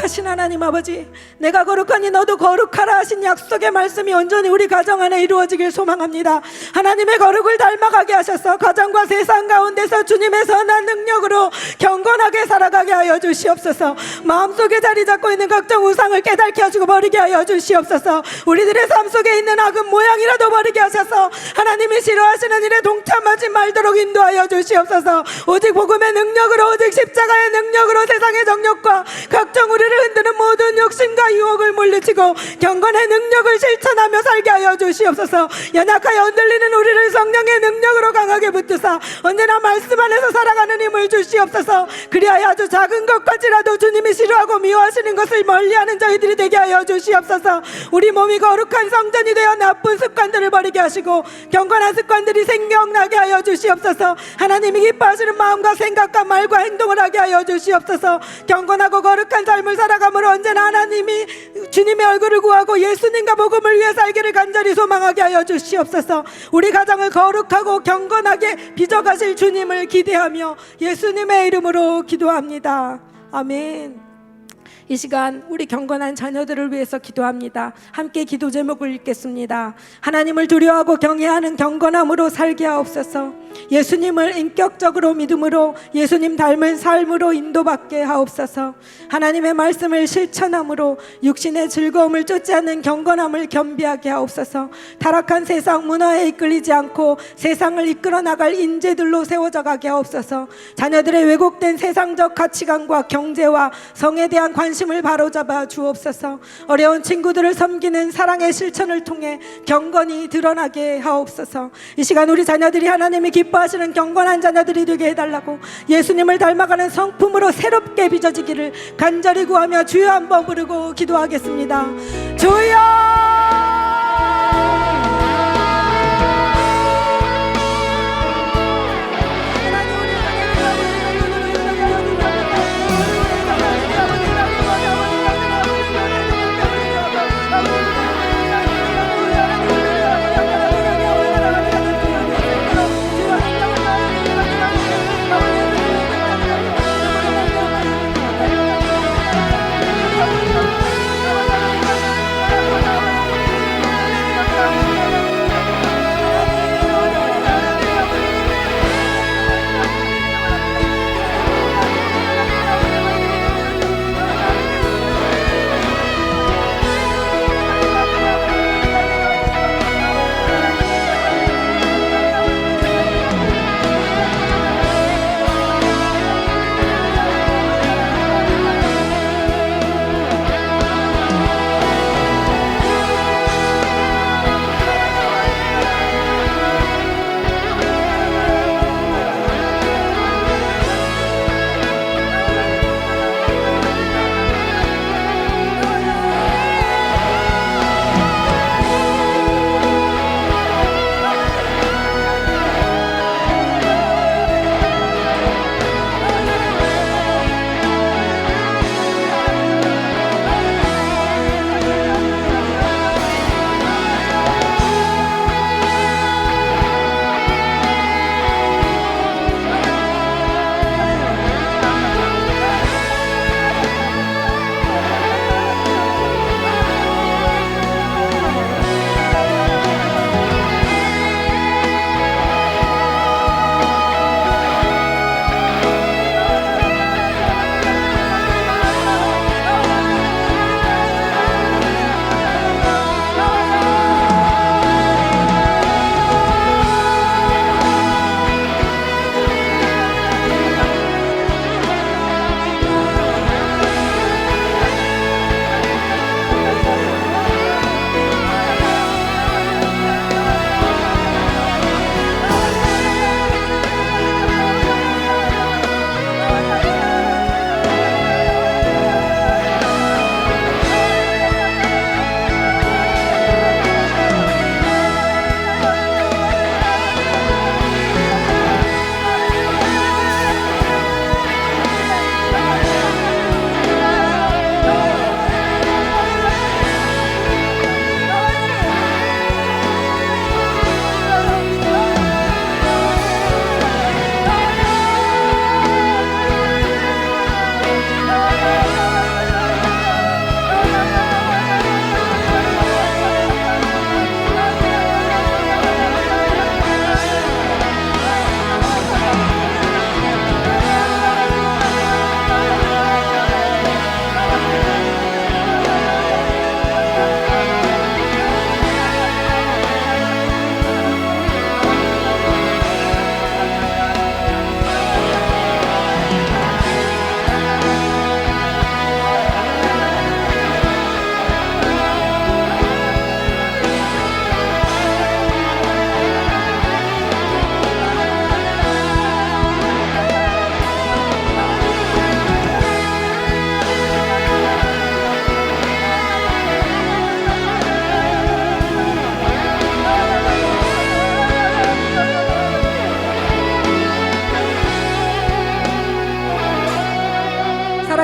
거룩하신 하나님 아버지, 내가 거룩하니 너도 거룩하라 하신 약속의 말씀이 온전히 우리 가정 안에 이루어지길 소망합니다. 하나님의 거룩을 닮아가게 하셔서 가정과 세상 가운데서 주님의 선한 능력으로 경건하게 살아가게 하여 주시옵소서. 마음속에 자리 잡고 있는 각종 우상을 깨닫게 하시고 버리게 하여 주시옵소서. 우리들의 삶 속에 있는 악은 모양이라도 버리게 하셔서 하나님이 싫어하시는 일에 동참하지 말도록 인도하여 주시옵소서. 오직 복음의 능력으로, 오직 십자가의 능력으로 세상의 정욕과 각종 우리를 흔드는 모든 욕심과 유혹을 물리치고 경건의 능력을 실천하며 살게 하여 주시옵소서. 연약하여 흔들리는 우리를 성령의 능력으로 강하게 붙드사 언제나 말씀 안에서 살아가는 힘을 주시옵소서. 그리하여 아주 작은 것까지라도 주님이 싫어하고 미워하시는 것을 멀리하는 저희들이 되게 하여 주시옵소서. 우리 몸이 거룩한 성전이 되어 나쁜 습관들을 버리게 하시고 경건한 습관들이 생명나게 하여 주시옵소서. 하나님이 기뻐하시는 마음과 생각과 말과 행동을 하게 하여 주시옵소서. 경건하고 거룩한 삶을 살아감으로 언제나 하나님이 주님의 얼굴을 구하고 예수님과 복음을 위해 살기를 간절히 소망하게 하여 주시옵소서. 우리 가정을 거룩하고 경건하게 빚어가실 주님을 기대하며 예수님의 이름으로 기도합니다. 아멘. 이 시간 우리 경건한 자녀들을 위해서 기도합니다. 함께 기도 제목을 읽겠습니다. 하나님을 두려워하고 경외하는 경건함으로 살게 하옵소서. 예수님을 인격적으로 믿음으로 예수님 닮은 삶으로 인도받게 하옵소서. 하나님의 말씀을 실천함으로 육신의 즐거움을 쫓지 않는 경건함을 겸비하게 하옵소서. 타락한 세상 문화에 이끌리지 않고 세상을 이끌어 나갈 인재들로 세워져 가게 하옵소서. 자녀들의 왜곡된 세상적 가치관과 경제와 성에 대한 관심을 바로잡아 주옵소서. 어려운 친구들을 섬기는 사랑의 실천을 통해 경건이 드러나게 하옵소서. 이 시간 우리 자녀들이 하나님이 기뻐하시는 경건한 자녀들이 되게 해달라고 예수님을 닮아가는 성품으로 새롭게 빚어지기를 간절히 구하며 주여 한번 부르고 기도하겠습니다. 주여!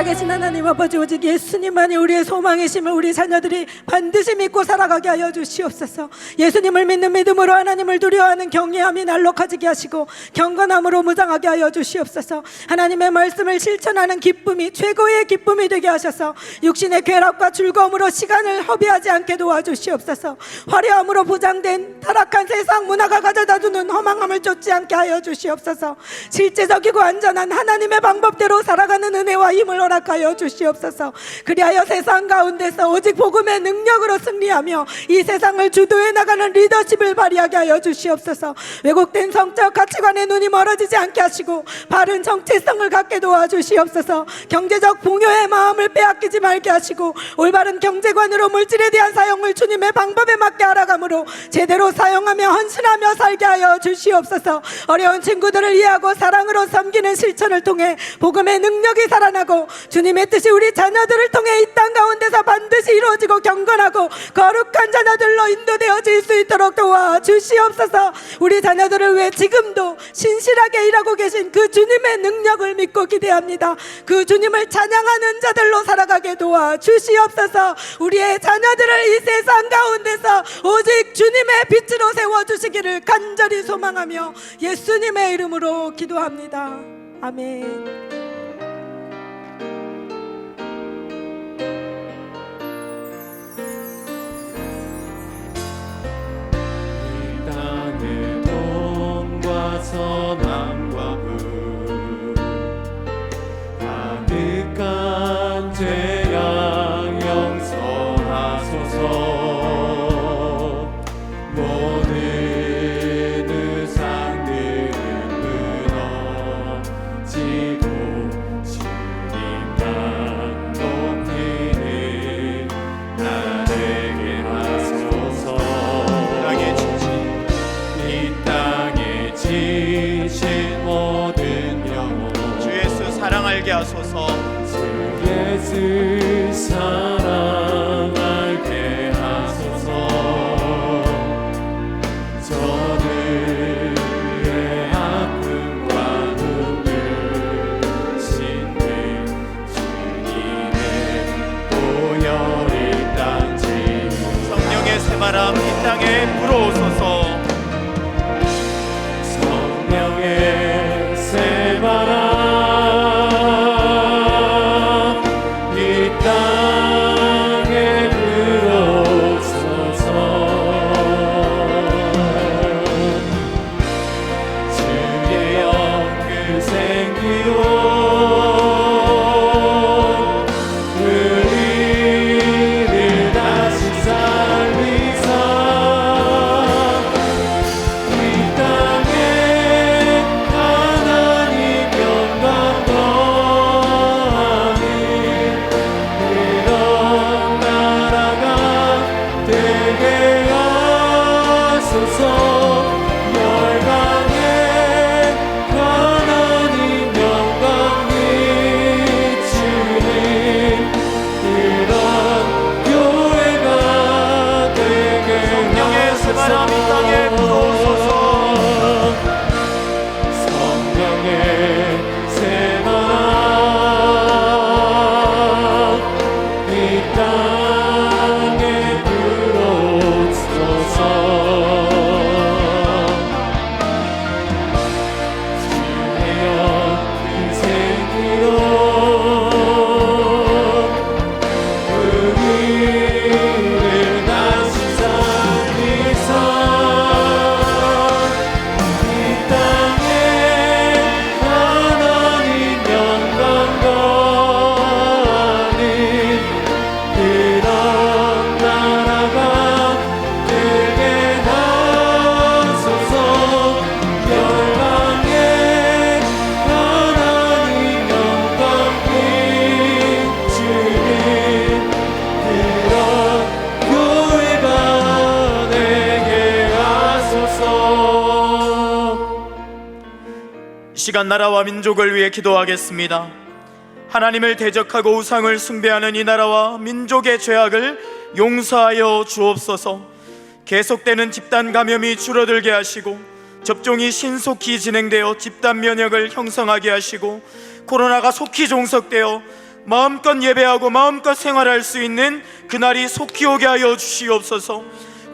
살아계신 하나님 아버지, 오직 예수님만이 우리의 소망이심을 우리 자녀들이 반드시 믿고 살아가게 하여 주시옵소서. 예수님을 믿는 믿음으로 하나님을 두려워하는 경외함이 날록해지게 하시고 경건함으로 무장하게 하여 주시옵소서. 하나님의 말씀을 실천하는 기쁨이 최고의 기쁨이 되게 하셔서 육신의 괴락과 즐거움으로 시간을 허비하지 않게 도와주시옵소서. 화려함으로 보장된 타락한 세상 문화가 가져다 두는 허망함을 쫓지 않게 하여 주시옵소서. 실제적이고 안전한 하나님의 방법대로 살아가는 은혜와 힘을 허락하여 주시옵소서. 그리하여 세상 가운데서 오직 복음의 능력으로 승리하며 이 세상을 주도해 나가는 리더십을 발휘하게 하여 주시옵소서. 왜곡된 성적 가치관에 눈이 멀어지지 않게 하시고 바른 정체성을 갖게 도와주시옵소서. 경제적 풍요의 마음을 빼앗기지 말게 하시고 올바른 경제관으로 물질에 대한 사용을 주님의 방법에 맞게 알아가므로 제대로 사용하며 헌신하며 살게 하여 주시옵소서. 어려운 친구들을 이해하고 사랑으로 섬기는 실천을 통해 복음의 능력이 살아나고 주님의 뜻이 우리 자녀들을 통해 이 땅 가운데서 반드시 이루어지고 경건하고 거룩한 자녀들로 인도되어질 수 있도록 도와주시옵소서. 우리 자녀들을 위해 지금도 신실하게 일하고 계신 그 주님의 능력을 믿고 기대합니다. 그 주님을 찬양하는 자들로 살아가게 도와주시옵소서. 우리의 자녀들을 이 세상 가운데서 오직 주님의 빛으로 세워주시기를 간절히 소망하며 예수님의 이름으로 기도합니다. 아멘. 서남과 북 가득한 재앙 용서하소서. 모든 의상들은 무너지고 주님만 높이는 나 되게 하소서. 지신 모든 영혼 주 예수 사랑 알게 하소서. 주 예수 사랑 알게 하소서. 저들의 아픔과 눈물 신는 주님의 보혈이 땅지 성령의 새바람 이 땅에 불어오소서. 성령의 새바람 이 땅에 불어오소서. 주의 영그 생기로 우리를 다시 살리사 이 땅에 하나님 영광 더하니 이런 나라가 되게 하소서. 열방에 하나님 영광 비추니 이런 교회가 되게 성령의 새바람 이 땅에 불어오소서. 성령의 새바람 이 땅에 불어오소서. 주의 영그 생기로 우리를 다시 살리사 이 땅에 하나님 영광 더하니 그런 나라가 되게 하소서. 열방에 하나님 영광 비추니 그런 교회가 되게 하소서. 이 시간 나라와 민족을 위해 기도하겠습니다. 하나님을 대적하고 우상을 숭배하는 이 나라와 민족의 죄악을 용서하여 주옵소서. 계속되는 집단 감염이 줄어들게 하시고 접종이 신속히 진행되어 집단 면역을 형성하게 하시고 코로나가 속히 종속되어 마음껏 예배하고 마음껏 생활할 수 있는 그날이 속히 오게 하여 주시옵소서.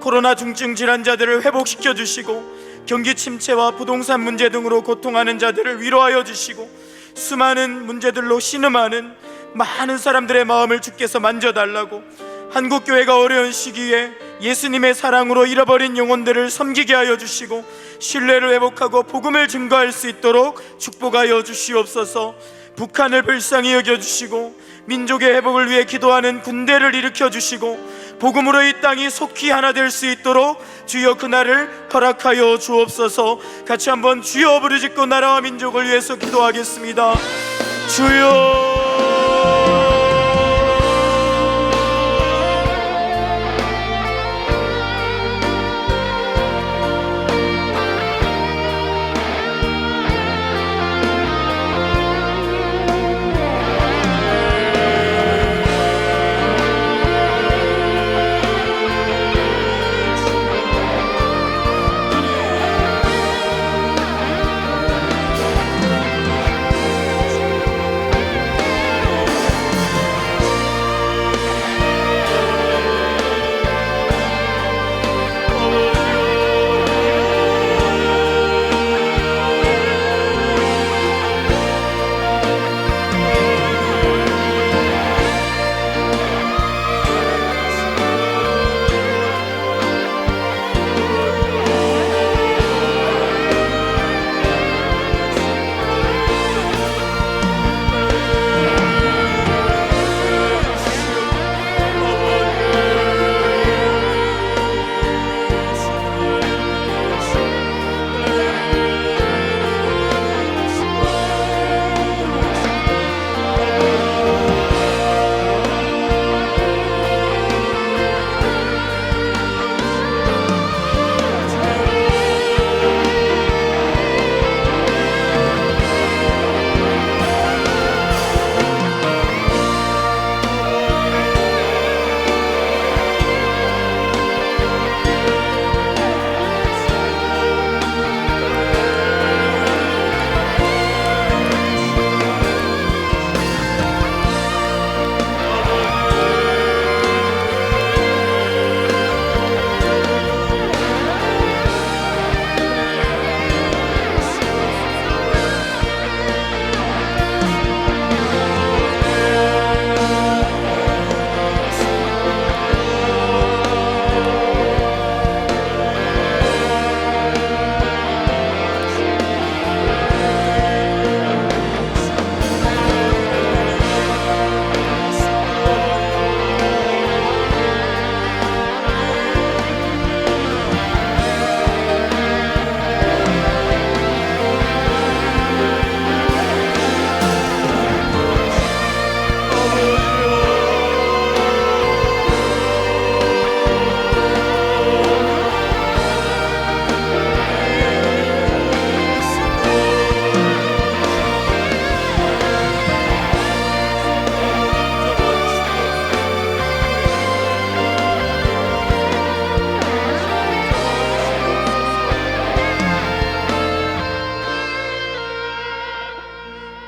코로나 중증 질환자들을 회복시켜 주시고 경기 침체와 부동산 문제 등으로 고통하는 자들을 위로하여 주시고 수많은 문제들로 신음하는 많은 사람들의 마음을 주께서 만져달라고, 한국교회가 어려운 시기에 예수님의 사랑으로 잃어버린 영혼들을 섬기게 하여 주시고 신뢰를 회복하고 복음을 증거할 수 있도록 축복하여 주시옵소서. 북한을 불쌍히 여겨주시고 민족의 회복을 위해 기도하는 군대를 일으켜 주시고 복음으로 이 땅이 속히 하나 될 수 있도록 주여 그날을 허락하여 주옵소서. 같이 한번 주여 부르짖고 나라와 민족을 위해서 기도하겠습니다. 주여.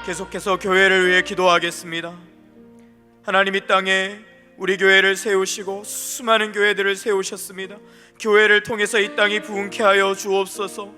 계속해서 교회를 위해 기도하겠습니다. 하나님, 이 땅에 우리 교회를 세우시고 수많은 교회들을 세우셨습니다. 교회를 통해서 이 땅이 부흥케 하여 주옵소서.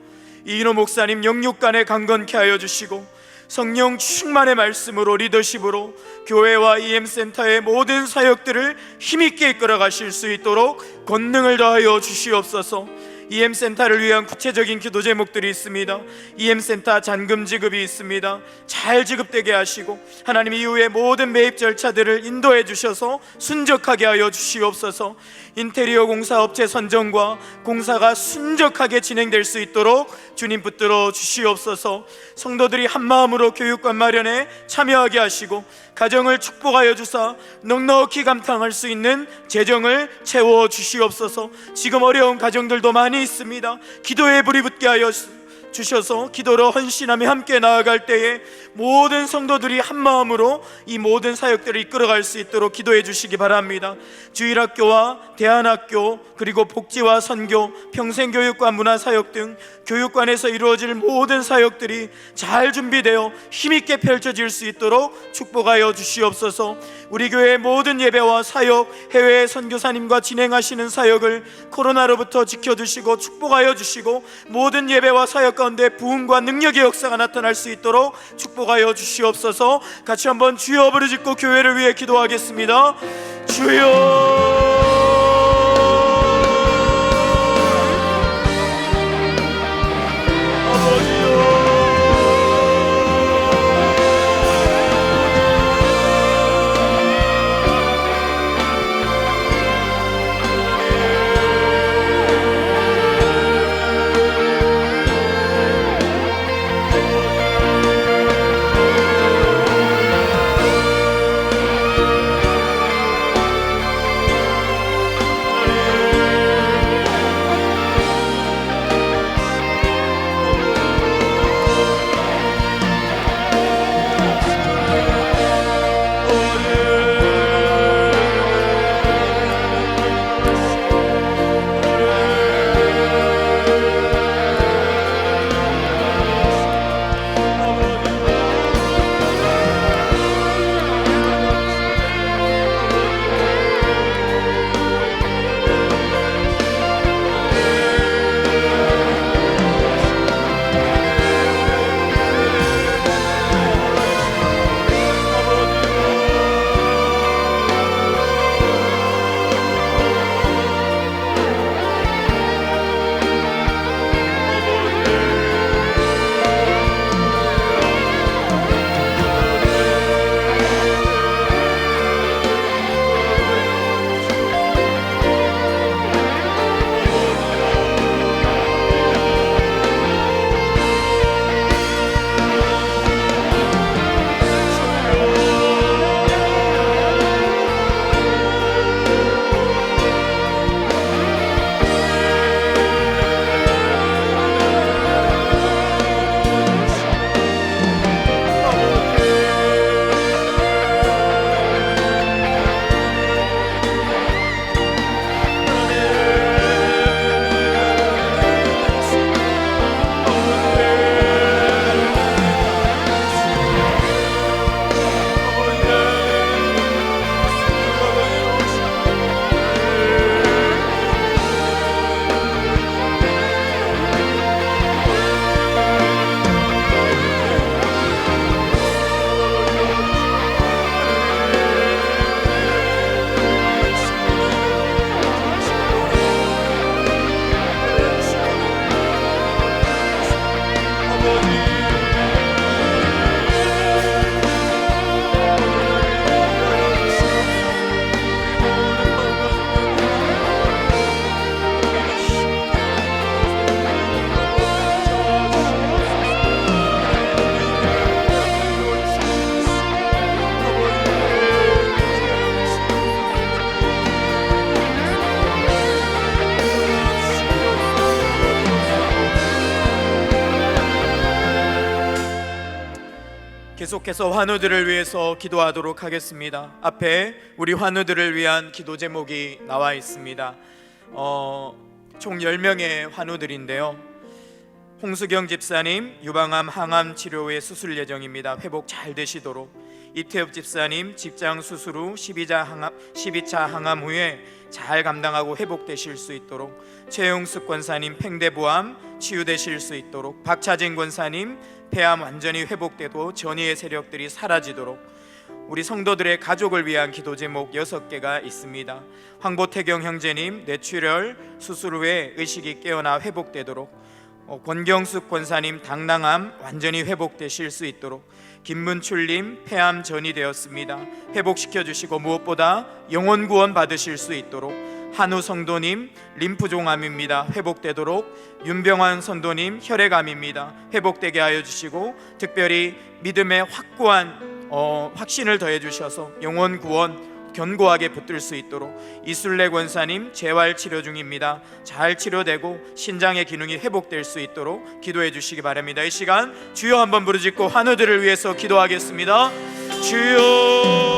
이인호 목사님 영육간에 강건케 하여 주시고 성령 충만의 말씀으로 리더십으로 교회와 EM센터의 모든 사역들을 힘있게 이끌어 가실 수 있도록 권능을 더하여 주시옵소서. EM센터를 위한 구체적인 기도 제목들이 있습니다. EM센터 잔금 지급이 있습니다. 잘 지급되게 하시고 하나님, 이후에 모든 매입 절차들을 인도해 주셔서 순적하게 하여 주시옵소서. 인테리어 공사 업체 선정과 공사가 순적하게 진행될 수 있도록 주님 붙들어 주시옵소서. 성도들이 한마음으로 교육관 마련에 참여하게 하시고 가정을 축복하여 주사 넉넉히 감당할 수 있는 재정을 채워 주시옵소서. 지금 어려운 가정들도 많이 있습니다. 기도에 불이 붙게 하여 주셔서 기도로 헌신하며 함께 나아갈 때에 모든 성도들이 한 마음으로 이 모든 사역들을 이끌어갈 수 있도록 기도해 주시기 바랍니다. 주일학교와 대안학교, 그리고 복지와 선교, 평생교육과 문화사역 등 교육관에서 이루어질 모든 사역들이 잘 준비되어 힘있게 펼쳐질 수 있도록 축복하여 주시옵소서. 우리 교회의 모든 예배와 사역, 해외 선교사님과 진행하시는 사역을 코로나로부터 지켜주시고 축복하여 주시고, 모든 예배와 사역 가운데 부흥과 능력의 역사가 나타날 수 있도록 축복하여 주시옵소서. 같이 한번 주여 부르짖고 교회를 위해 기도하겠습니다. 주여, 계속해서 환우들을 위해서 기도하도록 하겠습니다. 앞에 우리 환우들을 위한 기도 제목이 나와 있습니다. 총 10명의 환우들인데요. 홍수경 집사님 유방암 항암 치료 후에 수술 예정입니다. 회복 잘 되시도록. 이태엽 집사님 직장 수술 후 12차 항암 후에 잘 감당하고 회복되실 수 있도록. 최용숙 권사님 팽대부암 치유되실 수 있도록. 박차진 권사님 폐암 완전히 회복되고 전이의 세력들이 사라지도록. 우리 성도들의 가족을 위한 기도 제목 6개가 있습니다. 황보태경 형제님 뇌출혈 수술 후에 의식이 깨어나 회복되도록. 권경숙 권사님 당낭암 완전히 회복되실 수 있도록. 김문출님 폐암 전이되었습니다. 회복시켜 주시고 무엇보다 영혼 구원 받으실 수 있도록. 한우 성도님 림프종암입니다. 회복되도록. 윤병환 성도님 혈액암입니다. 회복되게 하여 주시고, 특별히 믿음의 확고한 확신을 더해 주셔서 영혼 구원 견고하게 붙들 수 있도록 이술래 권사님 재활 치료 중입니다. 잘 치료되고 신장의 기능이 회복될 수 있도록 기도해 주시기 바랍니다. 이 시간 주여 한번 부르짖고 환우들을 위해서 기도하겠습니다. 주여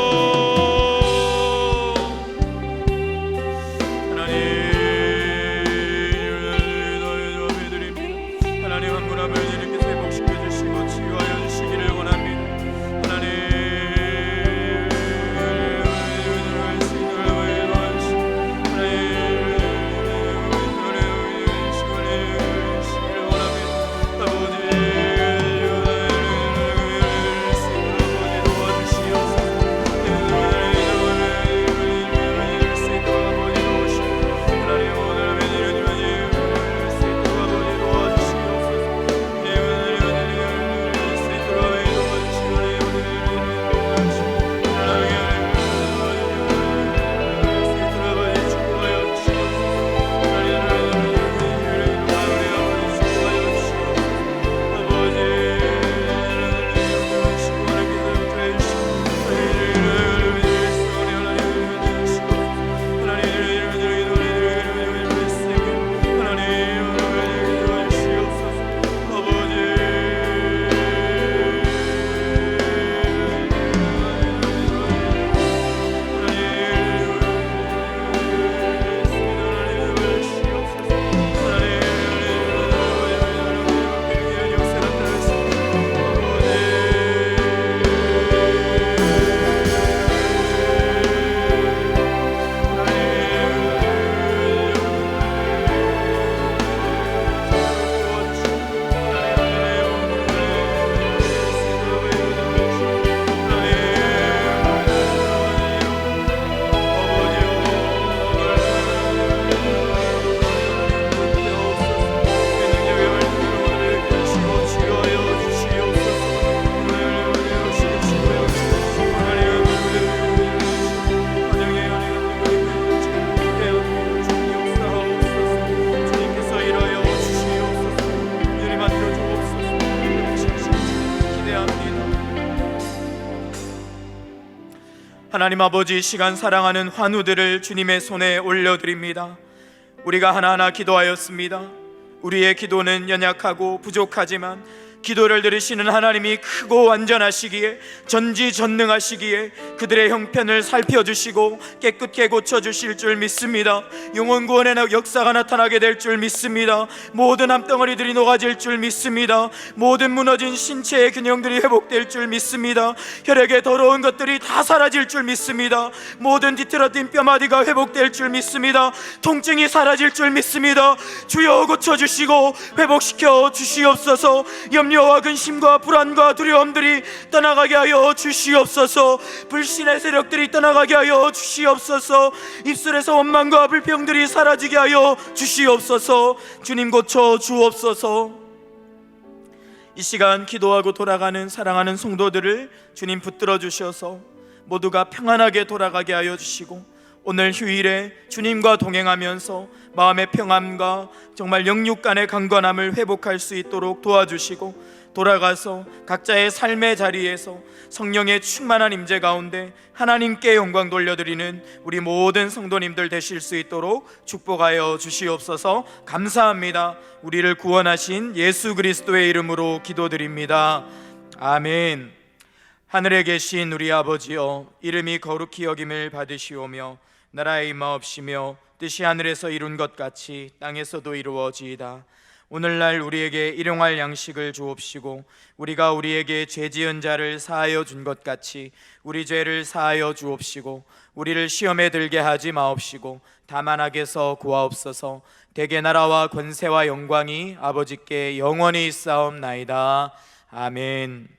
하나님 아버지, 시간 사랑하는 환우들을 주님의 손에 올려드립니다. 우리가 하나하나 기도하였습니다. 우리의 기도는 연약하고 부족하지만 기도를 들으시는 하나님이 크고 완전하시기에, 전지전능하시기에 그들의 형편을 살펴주시고 깨끗게 고쳐주실 줄 믿습니다. 영혼 구원의 역사가 나타나게 될 줄 믿습니다. 모든 암덩어리들이 녹아질 줄 믿습니다. 모든 무너진 신체의 균형들이 회복될 줄 믿습니다. 혈액의 더러운 것들이 다 사라질 줄 믿습니다. 모든 뒤틀어진 뼈마디가 회복될 줄 믿습니다. 통증이 사라질 줄 믿습니다. 주여 고쳐주시고 회복시켜 주시옵소서. 염려와 근심과 불안과 두려움들이 떠나가게 하여 주시옵소서. 불신의 세력들이 떠나가게 하여 주시옵소서. 입술에서 원망과 불평들이 사라지게 하여 주시옵소서. 주님 고쳐 주옵소서. 이 시간 기도하고 돌아가는 사랑하는 성도들을 주님 붙들어 주셔서 모두가 평안하게 돌아가게 하여 주시고, 오늘 휴일에 주님과 동행하면서 마음의 평안과 정말 영육 간의 강건함을 회복할 수 있도록 도와주시고, 돌아가서 각자의 삶의 자리에서 성령의 충만한 임재 가운데 하나님께 영광 돌려드리는 우리 모든 성도님들 되실 수 있도록 축복하여 주시옵소서. 감사합니다. 우리를 구원하신 예수 그리스도의 이름으로 기도드립니다. 아멘. 하늘에 계신 우리 아버지여, 이름이 거룩히 여김을 받으시오며 나라의 임하옵시며 뜻이 하늘에서 이룬 것 같이 땅에서도 이루어지이다. 오늘날 우리에게 일용할 양식을 주옵시고, 우리가 우리에게 죄 지은 자를 사하여 준 것 같이 우리 죄를 사하여 주옵시고, 우리를 시험에 들게 하지 마옵시고 다만 악에서 구하옵소서. 대개 나라와 권세와 영광이 아버지께 영원히 있사옵나이다. 아멘.